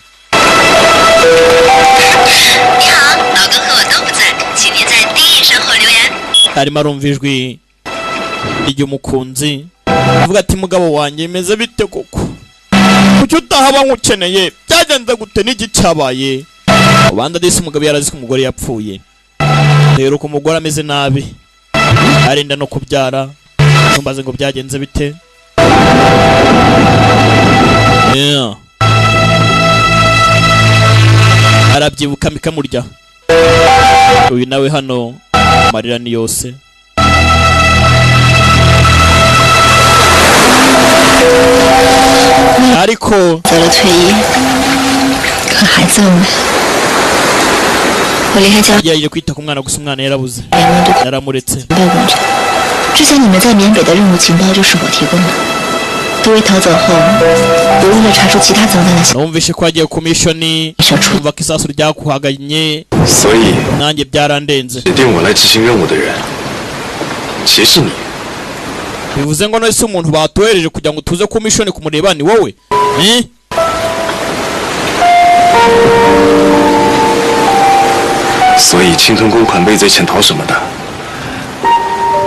arimo arumva ijwi ry'umukunzi avuga ati mugabo wanjye imeze bite koko kuki utahaba nkukeneye byagenze gute n'iki cyabaye ubanda disi umugabo yarazi ko umugore yapfuye rero ko umugore ameze nabi arenda no kubyara ntumbaze ngo byagenze bite arabyibuka mikamurya uyu nawe hano amarira ni yose ariko yaje kwita ku mwana gusa umwana yarabuze yaramuretse 之前你们在缅北的任务情报就是我提供的。多维逃走后，我为了查出其他脏蛋的小， numvishe ko agiye ku mission umva ko isasu ryakuhaganye 所以 nanjye byarandenze 指定我来执行任务的人，其实你。 bivuze ngo nose umuntu batohereje kugira ngo tuze ku mission kumureba ni wowe所以侵吞公款、背罪潜逃什么的，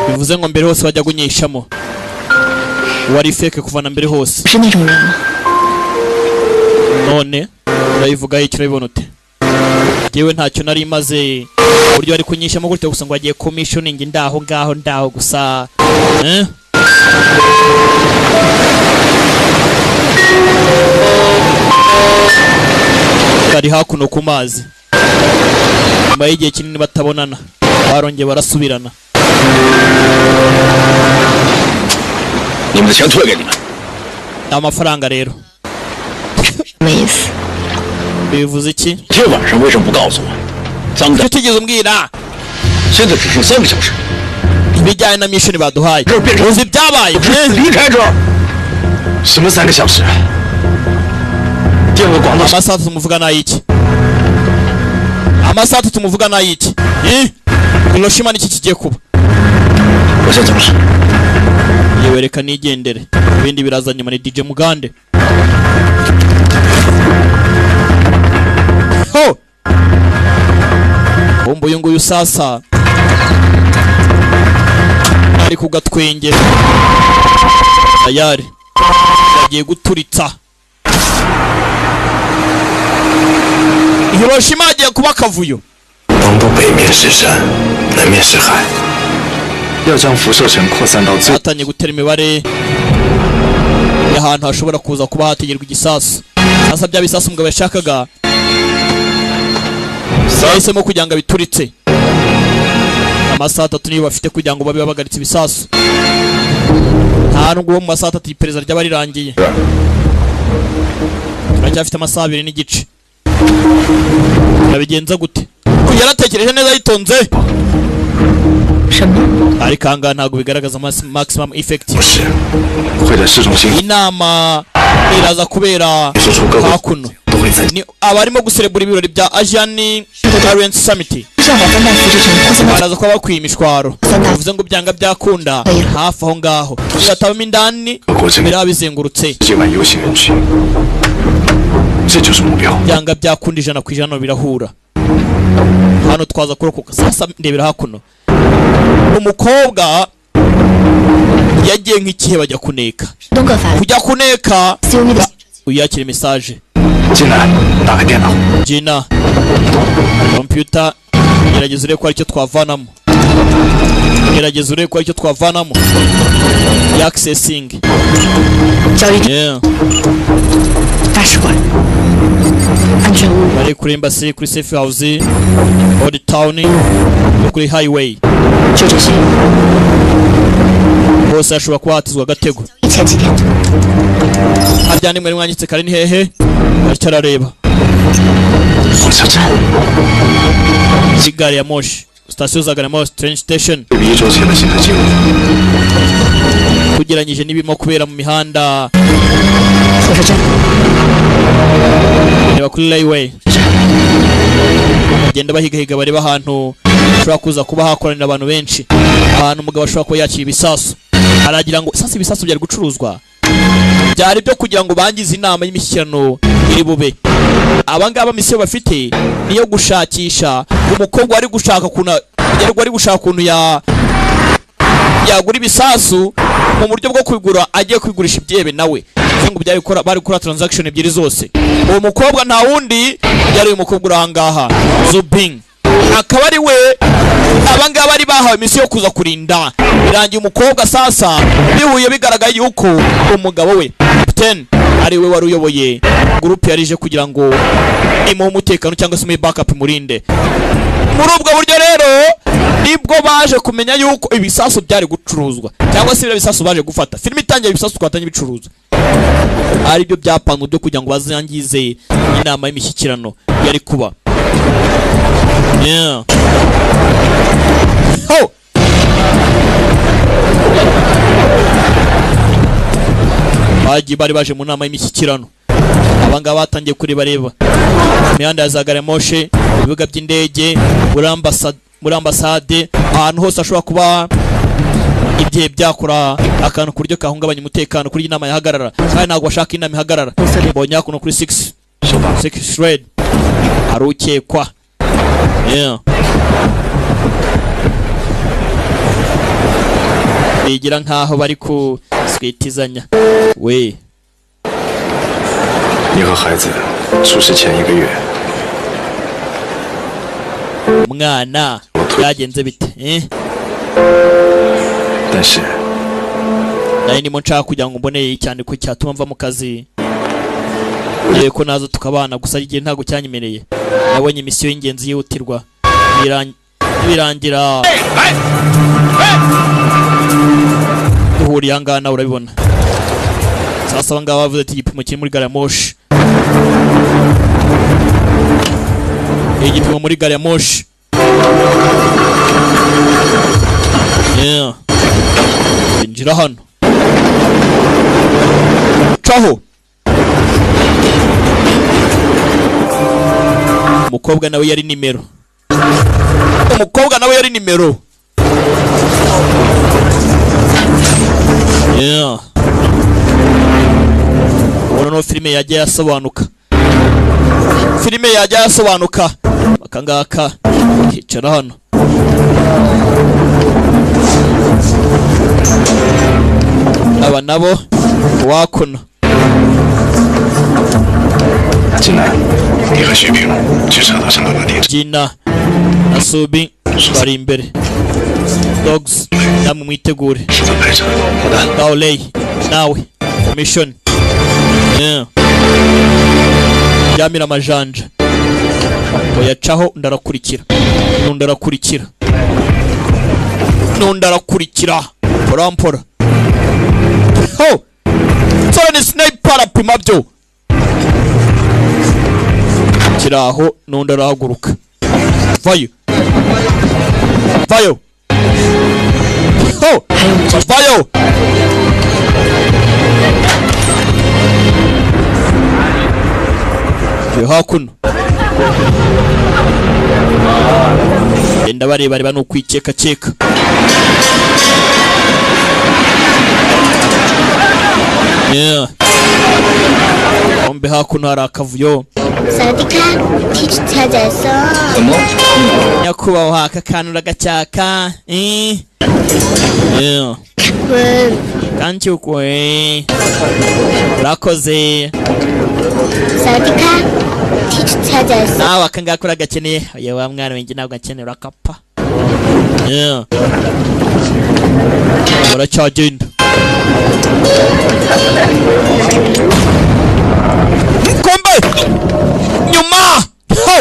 bivuze ngo mbere hose bajya gunyishamo wari fake kuva na mbere hose 是那种人吗？ none urayivuga icyo urabibona ute yewe ntacyo nari maze buryo ari kunyishamo gutyo gusa ngo agiye commissioning ndaho ngaho gusa bari hakuno ku mazi nyuma y'igihe kinini batabonana barongeye barasubirana 你们的钱退给你们。 amafaranga rero bivuze iki 今天晚上为什么不告诉我？脏的， utigeze umbwira 现在只剩3个小时， ibijyanye na mission baduhaye 这变成 uzi ibyabaye 离开这儿。 什么3个小时？电鹅广岛 amasaha atatu tumuvuga n'ayiki amasaha atatu tumuvuga n'ayiki Hiroshima niki kigiye kuba 我先走了。 yewe reka nigendere ibindi biraza nyuma ni DJ Mugande ho bombo uyu nguyu sasa ari ku gatwenge tayari yagiye guturitsa Hiroshima agiye kuba akavuyo 东部北面是山，南面是海，要将辐射尘扩散到最 batanye gutera imibare y'ahantu hashobora kuza kuba hategerwa igisasu sasa bya bisasu umugabo yashakaga yahisemo kugira ngo abituritse amasaha 3 niyo bafite kugira ngo babe babagaritse ibisasu nta nubwo mu masaha 3 iperereza ryaba rirangiye turacyafite amasaha 2 n'igice nabigenza gute yaratekereje neza yitonze 什么？ ariko ahangaha ntabwo bigaragaza maximum effect 不是，会在市中心 inama iraza kubera 说出各国 hakuno 都会在 ni abarimo guserebura ibirori bya Asian Parent Summit 向我分弹复制成扩散到 baraza kuba bakwiye imishwaro bivuze ngo byanga byakunda hafi aho ngaho bigatabamo indani 各国之内 biraba bizengurutse 这万游行人群，这就是目标。 byanga byakunda 100% birahura hano twaza kurokoka sasa ndebera hakuno umukobwa yagiye nk'ikihe bajya kuneka 东个法 kujya kuneka COE 的 uyakire message 进来，打开电脑。 Gina computer gerageza urebe ko aricyo twavanamo gerageza urebe ko aricyo twavanamo accessing 交易地 yeah 大使馆，安全屋 bari kuri embassy kuri safe house old town no kuri highway 就这些。 bose ashobora kuba hatizwa agatego 前几天 harya nimwe mwanyitse kare ni hehe aricyo arareba 火车站 gari ya moshi station za gari ya moshi train station 对比1周前的行车记录， tugeranyije n'ibirimo kubera mu mihanda 火车站， reba kuri highway bagenda bahigahiga bareba ahantu hashobora kuza kuba hakoranira abantu benshi ahantu umugabo ashobora kuba yakira ibisasu aragira ngo sasa ibisasu byari gucuruzwa byari byo kugira ngo bangize inama y'imishyikirano iri bube abangaba misiyo bafite niyo gushakisha umukobwa wari gushaka ukuntu yagura ibisasu mu buryo bwo kwigura agiye kwigurisha ibyebe nawe ngo byari gukora bari gukora transaction ebyiri zose uwo mukobwa nta wundi yari uyu mukobwa urahangaha Zubing akaba ari we abangaba bari bahawe misiyo yo kuza kurinda birangiye umukobwa sasa bihuye bigaragaye yuko umugabo we Captain ari we wari uyoboye groupe yarije kugira ngo imuhe umutekano cyangwa se umuhe backup murinde muri ubwo buryo rero nibwo baje kumenya yuko ibisasu byari gucuruzwa cyangwa se ibisasu baje gufata filime itangiye ibisasu twatanye bicuruzwa ari byo byapanzwe byo kugira ngo bazangize inama y'imishyikirano yari kuba yeah ho bari baje mu nama y'imishyikirano abangaba batangiye kureba imihanda ya za gare moshe ibibuga by'indege muri ambasade ahantu hose ashobora kuba igihe byakora akantu ku buryo kahungabanya umutekano kuri inama yahagarara kandi ntabwo bashaka inama ihagarara mbonye hakuno kuri 6 red hari ukekwa yeah bigira nkaho bari ku switizanya we 你和孩子出事前1个月， umwana byagenze bite 但是 nari ndimo nshaka kugira ngo mboneye cyane ko cyatuma mva mu kazi yewe ko nazo tukabana gusa igihe ntago cyanyemereye nabonye misiyo y'ingenzi yihutirwa birangira duhuriye ahangaha nawe urabibona sasa abangaba bavuze ati igipimo kiri muri gari ya moshi igipimo muri gari ya moshi. Injira hano. Caho. Umukobwa nawe yari nimero. Uno filime yagiye asobanuka. Bakangaka hicara hano. Aba nabo wakuno. 进来，你和徐平去茶道上的定。 Gina na Subi bari imbere. Dogs namwe mwitegure. 是在排场。好的。 Daolei nawe mission. Yamira amajanja. Oyacaho ndarakurikira. Nundarakurikira. Porampora. Ho! Sora ni sniper apima byo. Kiraho nundarahaguruka. Vayo. Ho! Vayo. Hakuno. Enda bareba no kwikeka. Ombe hakuno hari akavuyo. Sadika, teach 찾아서. Nyakubaho aka kantu ragacyaka. Kancyukwe. Rakoze. Sadika, teach 찾아서. Nawe akangakora gakeneye. Oya wa mwana wengi ntabwo akenera akapa. Baracyagenda. Kombe! Nyuma! Ho!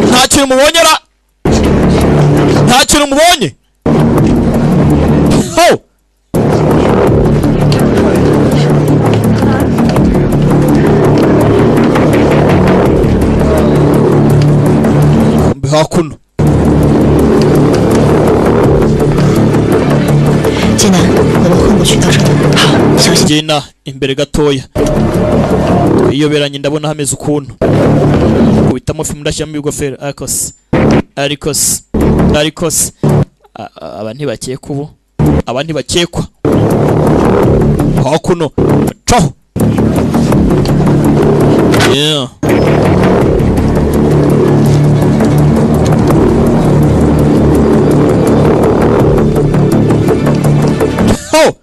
Nta kintu mubonyera. Nta kintu mubonye. Ho! Kombe hakuno. Gina, 我们混过去到这儿。好，小心。 Gina imbere gatoya. Iyoberanye ndabona hameze ukuntu. Uhitamo film ndashyamo igofero arikos. Aba ntibakeka ubu. Aba ntibakekwa. Hakuno. Caho. Ho!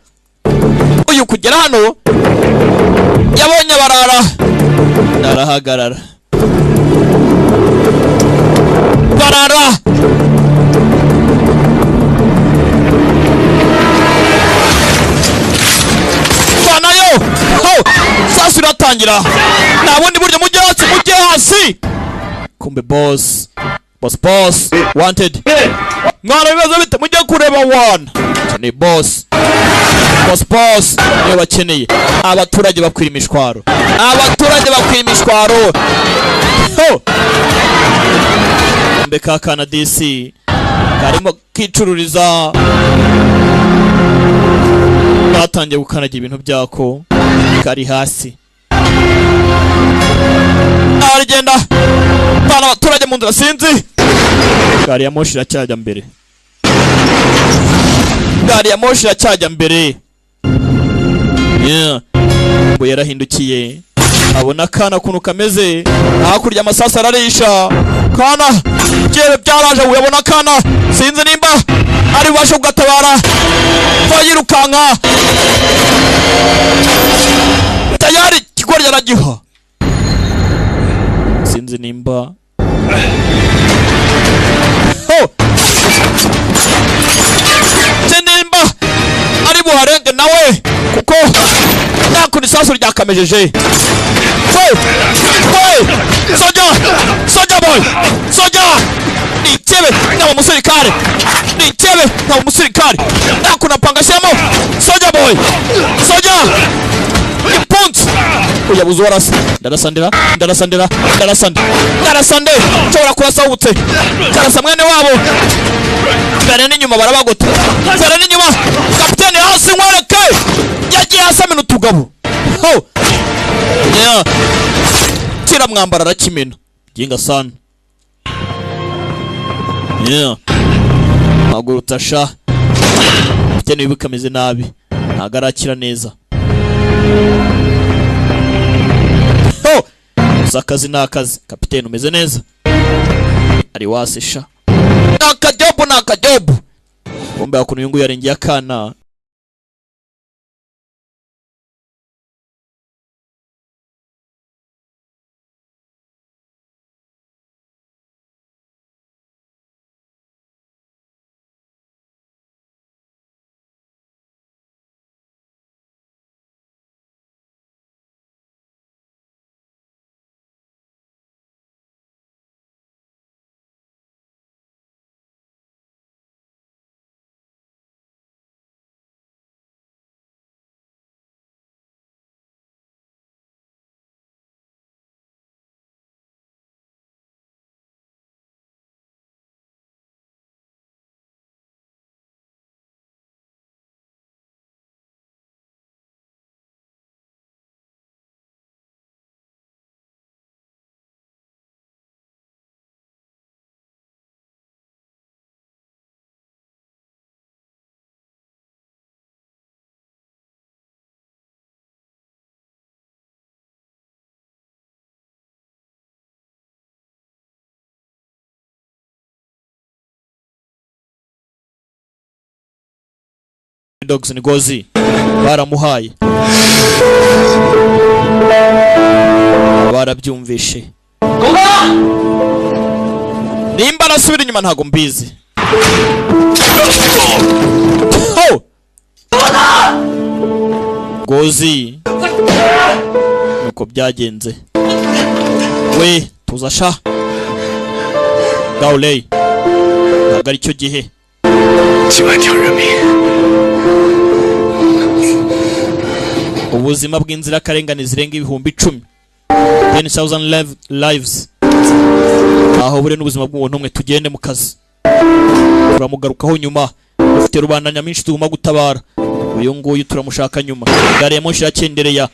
Uyu kugera hano yabonye barara. Narahagarara. Barara. Banayo. Ho! Sasa iratangira. Nabundi buryo mujye hasi. Kumbe boss. Wanted. Mwana bibazo bite mujye kureba one. Ni boss. Niyo bakeneye. Abaturage bakwira imishwaro. Ho! Mbeka kana DC. Karimo kicururiza. Batangiye gukanagira ibintu byako. Kari hasi. Aragenda. Bana abaturage mu nzira sinzi. Gari ya moshi iracyajya mbere. Ngo yarahindukiye. Abona kana kuntu kameze. Hakurya amasasa ararisha. Kana byere byaraje uyabona kana. Sinzi nimba ari basho gutabara. Fayirukanka. Tayari kigori yaragiha. Sinzi nimba. Ho! Nimba ari buharenge nawe kuko nakuni sasu ryakamejeje. Soja boy. Nitebe na umusirikare. Nakuna pangashemo. Soja boy. Impunzi. uyabuze warasa ndarasandira nshobora kurasa wubutse karasa mwene wabo mbere n'inyuma barabagota mbere n'inyuma kapiteni hasi nkwereke yagiye hasi amena utugabo kira mwambara arakimena ginga sana maguru utasha kapiteni wibuka ameze nabi ntago arakira neza gusa akazi ni akazi kapiteni umeze neza ari wasesha nakajobu bombe hakuntu yungu yarengeye akana Dogs ni Gozi baramuhaye barabyumvishe nimba nasubira inyuma ntago mbizi Gozi nuko byagenze we tuzasha Gaulei ntago aricyo gihe 几万条人命 ubuzima bw'inzirakarengane zirenga ibihumbi 10 10,000 lives aho bure n'ubuzima bw'umuntu umwe tugende mu kazi turamugarukaho nyuma ufite rubanda nyamwinshi tuguma gutabara uyu nguyu turamushaka nyuma gari ya moshi yakendereya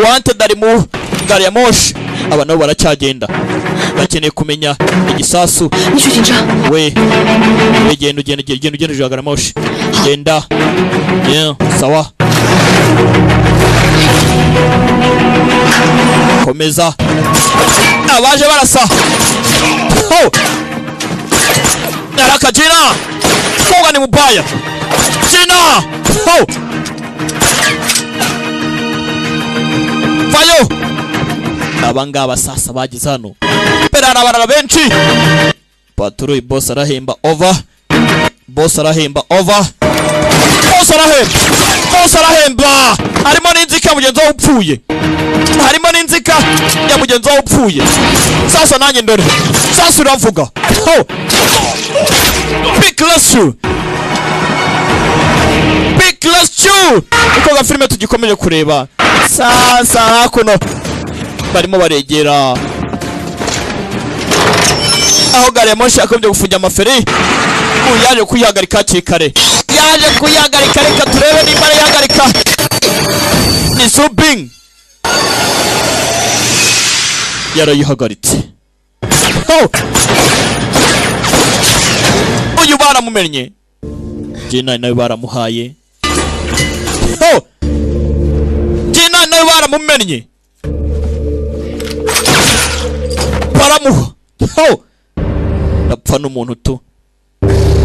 wanted ari mu gari ya moshi aba nabo baracyagenda bakeneye kumenya igisasu we genda gari ya moshi genda sawa komeza abaje barasa naraka Jina koga ni mubaya Jina vayo abangaba sasa bagize hano perara barara benshi patrouille boss arahemba over boss arahemba harimo n'inzika mugenzi wawe upfuye sasa nanjye ndore sasa uravuga big last you uko ga filime tugikomeje kureba sasa hakuno barimo baregera aho gari ya moshi akomeje gufunga amaferi yaje kuyihagarika kikare reka turebe nimba yahagarika ni Subing yarayihagaritse uyu baramumenye Jina nawe baramuhaye Jina nawe baramumenye baramuha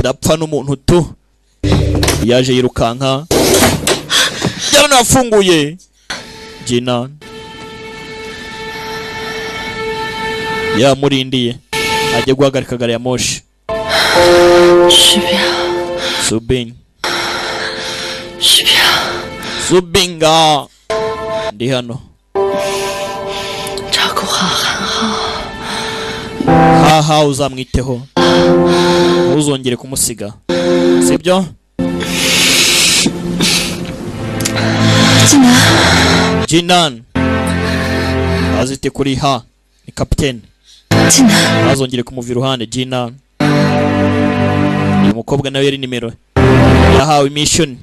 ndapfa n'umuntu tu yaje yirukanka yarana yafunguye Jina yamurindiye ajye guhagarika gari ya moshi Subinga ndi hano haha uzamwiteho uzongere kumusiga sibyo Jinan azite kuri ha ni kapiteni azongere kumuva iruhande. Gina uyu mukobwa nawe yari nimero yahawe mission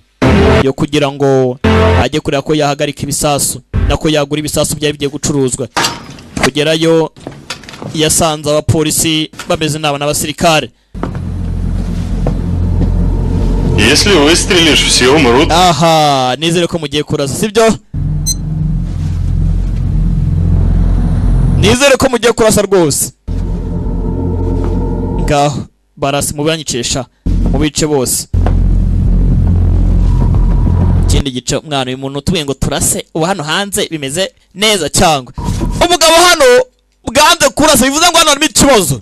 yo kugira ngo ajye kureba ko yahagarika ibisasu nako yagura ibisasu byari bigiye gucuruzwa. Kugerayo yasanze abapolisi bameze n'abasirikare. Если выстрелишь, все умрут. Aha, nizere ko mugiye kurasa, sibyo? Nizere ko mugiye kurasa rwose. Ngaho barasi mubanyicesha mu bice bose. Ikindi gice umwana uyu muntu tubiye ngo turase ubu hano hanze bimeze neza cyangwa umugabo hano bwanze kurasa bivuze ngo hano harimo ikibazo.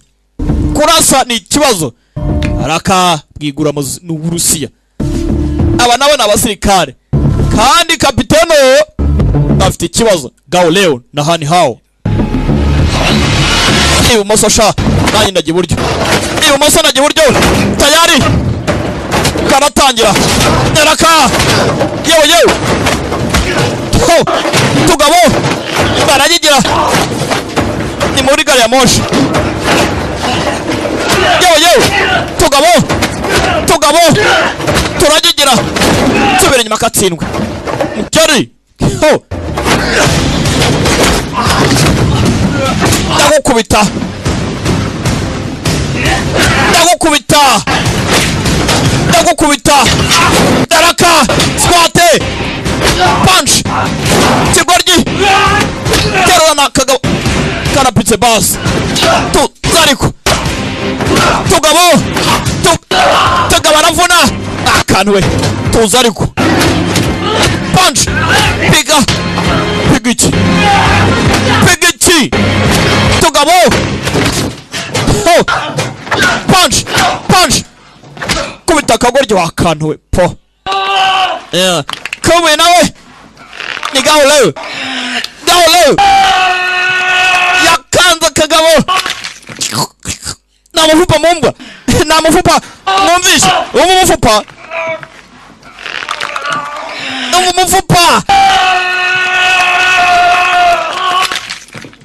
Kurasa ni ikibazo. Araka bwigura mu Burusiya. Aba nabo n'abasirikare kandi kapiteno afite ikibazo. Gauleo na Hani Hao ibumoso sha nanjye ndagiye iburyo, ibumoso ndagiye iburyo, tayari karatangira. Araka yewe tugabo baragigira ni muri gari ya moshi. Yewe tugabo turagigira tubere nyuma katsindwe mukeri. Ndagukubita Daraka squate punch kigoryi terana kagabo karapitse bas tu zariko tugabo baravuna akantu we tuzariko punch pigiki tugabo punch kubita kagoryo akantu we po come nawe ni Gauleo yakanza kagabo namufupa mumbwa namufupa mwumvishe umufupa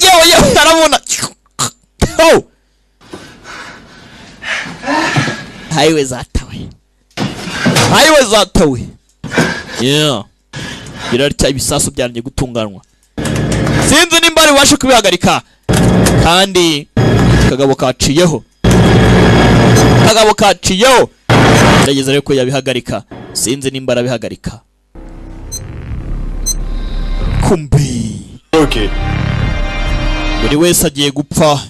yewe arabona highway zatawe birarita ibisasu byaranye gutunganwa. Sinzi nimba ari washe kubihagarika kandi kagabo kaciyeho ndageze rero ko yabihagarika. Sinzi nimba arabihagarika. Kumbi Okay. buri wese agiye gupfa.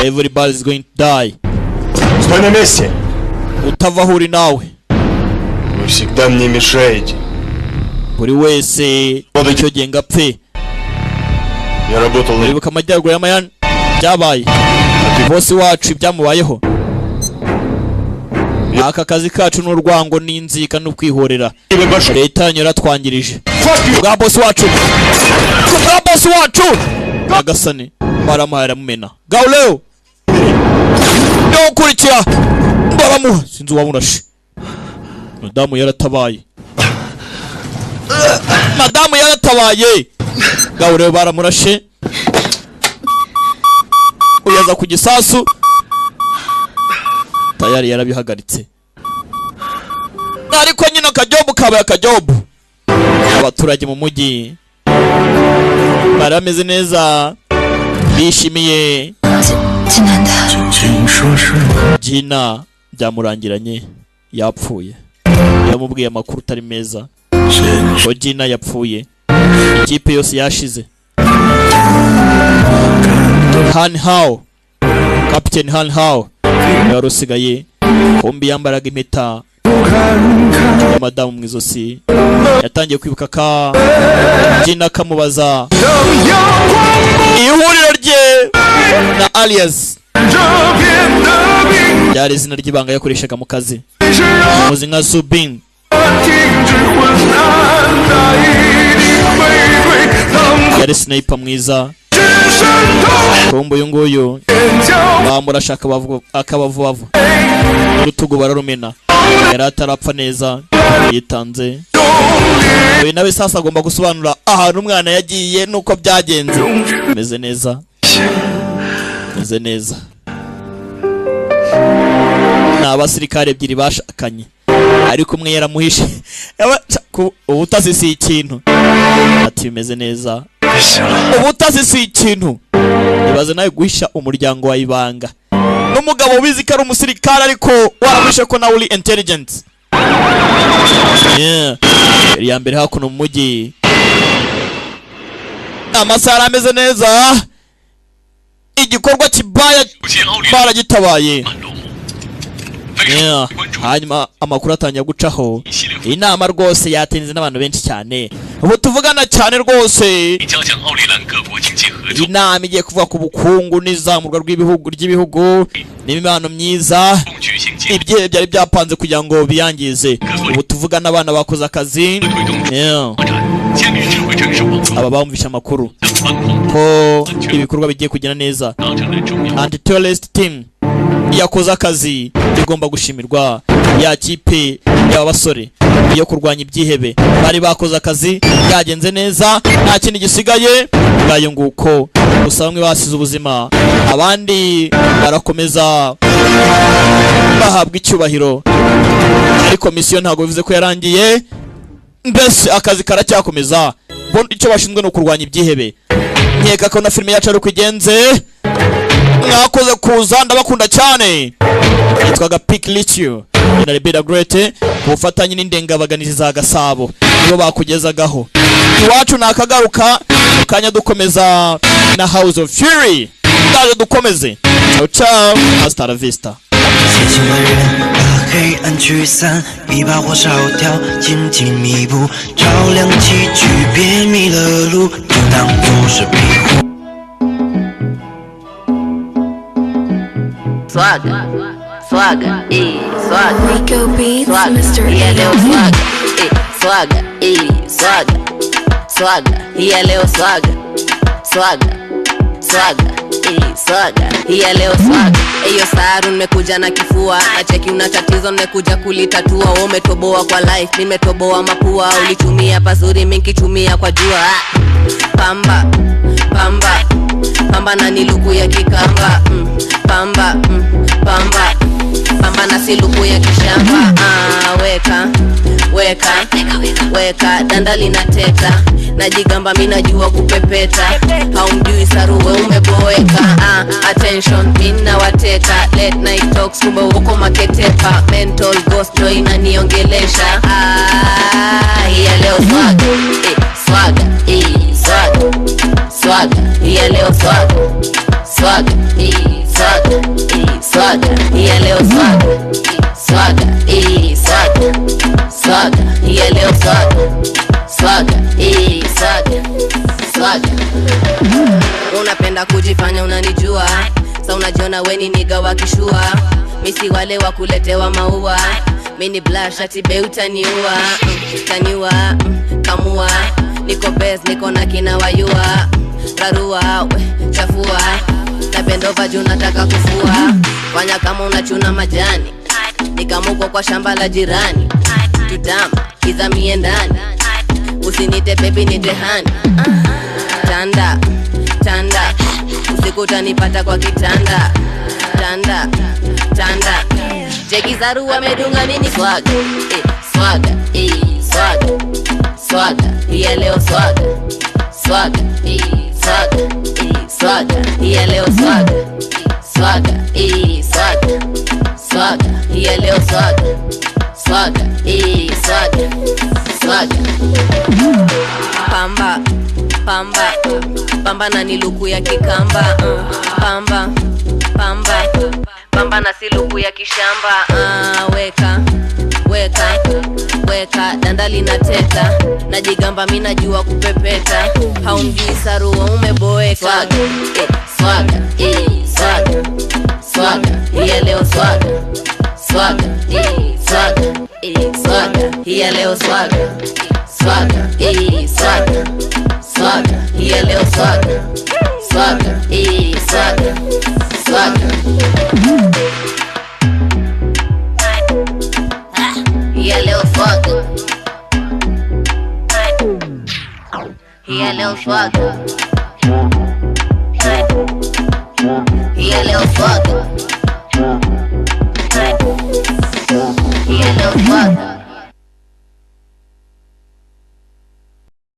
Everybody is going to die. Стой на месте. Utava huri nawe. Вы всегда мне мешаете. Buri wese icyo gihe ngapfe. Я работал на... Uribuka amajyaruguru y'amayani byabaye bosi wacu ibyamubayeho. Aka kazi kacu n'urwango n'inzika no kwihorera leta yanyu yaratwangirije bwa bosi wacu agasane baramahera mumena. Gauleo yo kurikira baramuha sinzi wamurashe. Madamu yaratabaye Gauleo baramurashe uyaza ku gisasu tayari yarabihagaritse. Ariko nyine akajobu abaturage mu mujyi barameze neza bishimiye. Gina byamurangiranye yapfuye. Yamubwiye amakuru utari meza ko Gina yapfuye. Ikipe yose yashize. Han Hao Captain Han Hao yarusigaye kombi yambaraga impeta ya madamu mu izosi. Yatangiye kwibuka ka Gina kamubaza ihuriro rye na alias yari izina ry'ibanga yakoreshaga mu kazi muzi nka Zubin. Yari sniper mwiza. Kombo yunguyu bamurashaka akabavubavu urutugu bararumena yari atarapfa neza yitanze. Uyu nawe sasa agomba gusobanura ahantu umwana yagiye nuko byagenze. Meze neza, meze neza. N'abasirikare ebyiri bashakanye ariko umwe yaramuhishe. Ubutasi si ikintu. Ati bimeze neza. Ubutasi si ikintu. Ibaze nawe guhisha umuryango wa ibanga n'umugabo ubizi ko ari umusirikare ariko waramushe ko nawe uri intelligent. Ya mbere hakuno mu mujyi amasara ameze neza. Igikorwa kibaya baragitabaye. Hanyuma amakuru atangiye gucaho. Inama rwose yatenze n'abantu benshi cyane. Ubu tuvugana cyane rwose. Inama igiye kuvuga ku bukungu n'izamurwa ry'ibihugu n'imibano myiza. Ibyo byari byapanze kugira ngo biyangize. Ubu tuvugana abana bakoze akazi. Aba bamvisha amakuru ko ibikorwa bigiye kugenda neza. Anti-terrorist team yakoze akazi igomba gushimirwa. Ya kipe y'abasore yo kurwanya ibyihebe bari bakoze akazi yagenze neza, nta kindi gisigaye. Ngayo nguko gusa bamwe basize ubuzima, abandi barakomeza bahabwa icyubahiro, ariko misiyo ntabwo bivuze ko yarangiye. Mbese akazi karacyakomeza. Icyo bashinzwe no kurwanya ibyihebe. Nkeka ko na filime yacu ari kugenze. Mwakoze kuza, ndabakunda cyane. Yitwaga Pick Lithium na Rebecca Great ku bufatanye n'indengabaganizi za Gasabo nibo bakugezagaho. Iwacu nakagaruka kanya dukomeza na House of Fury. Ndaje dukomeze. Ciao ciao, hasta la vista. 黑暗驱散，一把火烧掉，紧紧弥补，照亮崎岖，别迷了路，就当作是庇护。Swagger, swagger, swagger. Rico Beats, Swagger, Mr. yeah, leo swagger, swagger, swagger, yeah, leo swagger, swagger, swagger, yeah, leo swagger. Eyo saru nimekuja na kifua, acheki una tatizo nimekuja kulitatua. Umetoboa kwa life, nimetoboa mapua. Ulitumia pazuri, mimi nikitumia kwa jua. Pamba, pamba, pamba na niluku ya kikamba. Pamba, pamba, pamba na siluku ya kishamba. Weka, weka, weka, danda linateta. Najigamba mimi najua kupepeta. Haumjui saruwe umeboeka. Attention, mina wateka. Late night talks kumbe uko maketepa. Mental ghost no inaniongelesha. Hiya leo swagger, swagger, swagger, swagger. Hiya leo swagger, swagger, swagger, swagger. Hiya leo swagger, swagger, swagger, swagger. Hiya leo swagger, swagger, swagger, swagger. Unapenda kujifanya unanijua, sa unajiona weni niga wakishua. Misi wale wa kuletewa maua, mini blush ati be utaniua. Taniua, kamua, niko best, niko na kina wayua. Rarua, we, chafua, na bendova juu nataka kufua. Fanya kama unachuna majani, nikamuko kwa shamba la jirani. Tutama, kizamie ndani, usinite baby nite hani. Tanda, tanda, usiku utanipata kwa kitanda. Tanda, tanda, jeki zaru wamedunga nini swagger, swagger, swagger, swagger. Hiya leo swagger, swagger, swagger, swagger. Hiya leo swagger, swagger, swagger, swagger. Hiya leo swagger, swagger, swagger, swagger. Pamba, pamba, pamba na niluku ya kikamba. Pamba, pamba, pamba na siluku ya kishamba. Weka, weka, weka, danda linateta. Najigamba mimi najua kupepeta. Haumjui saruwa umeboeka. Swagger, swagger, swagger, swagger. Hiya leo swagger, swagger, swagger, swagger. Hiya leo swagger, swagger, swagger, swagger. Hiya leo swagger, swagger, swagger, swagger. é o swag. E ele é o swag.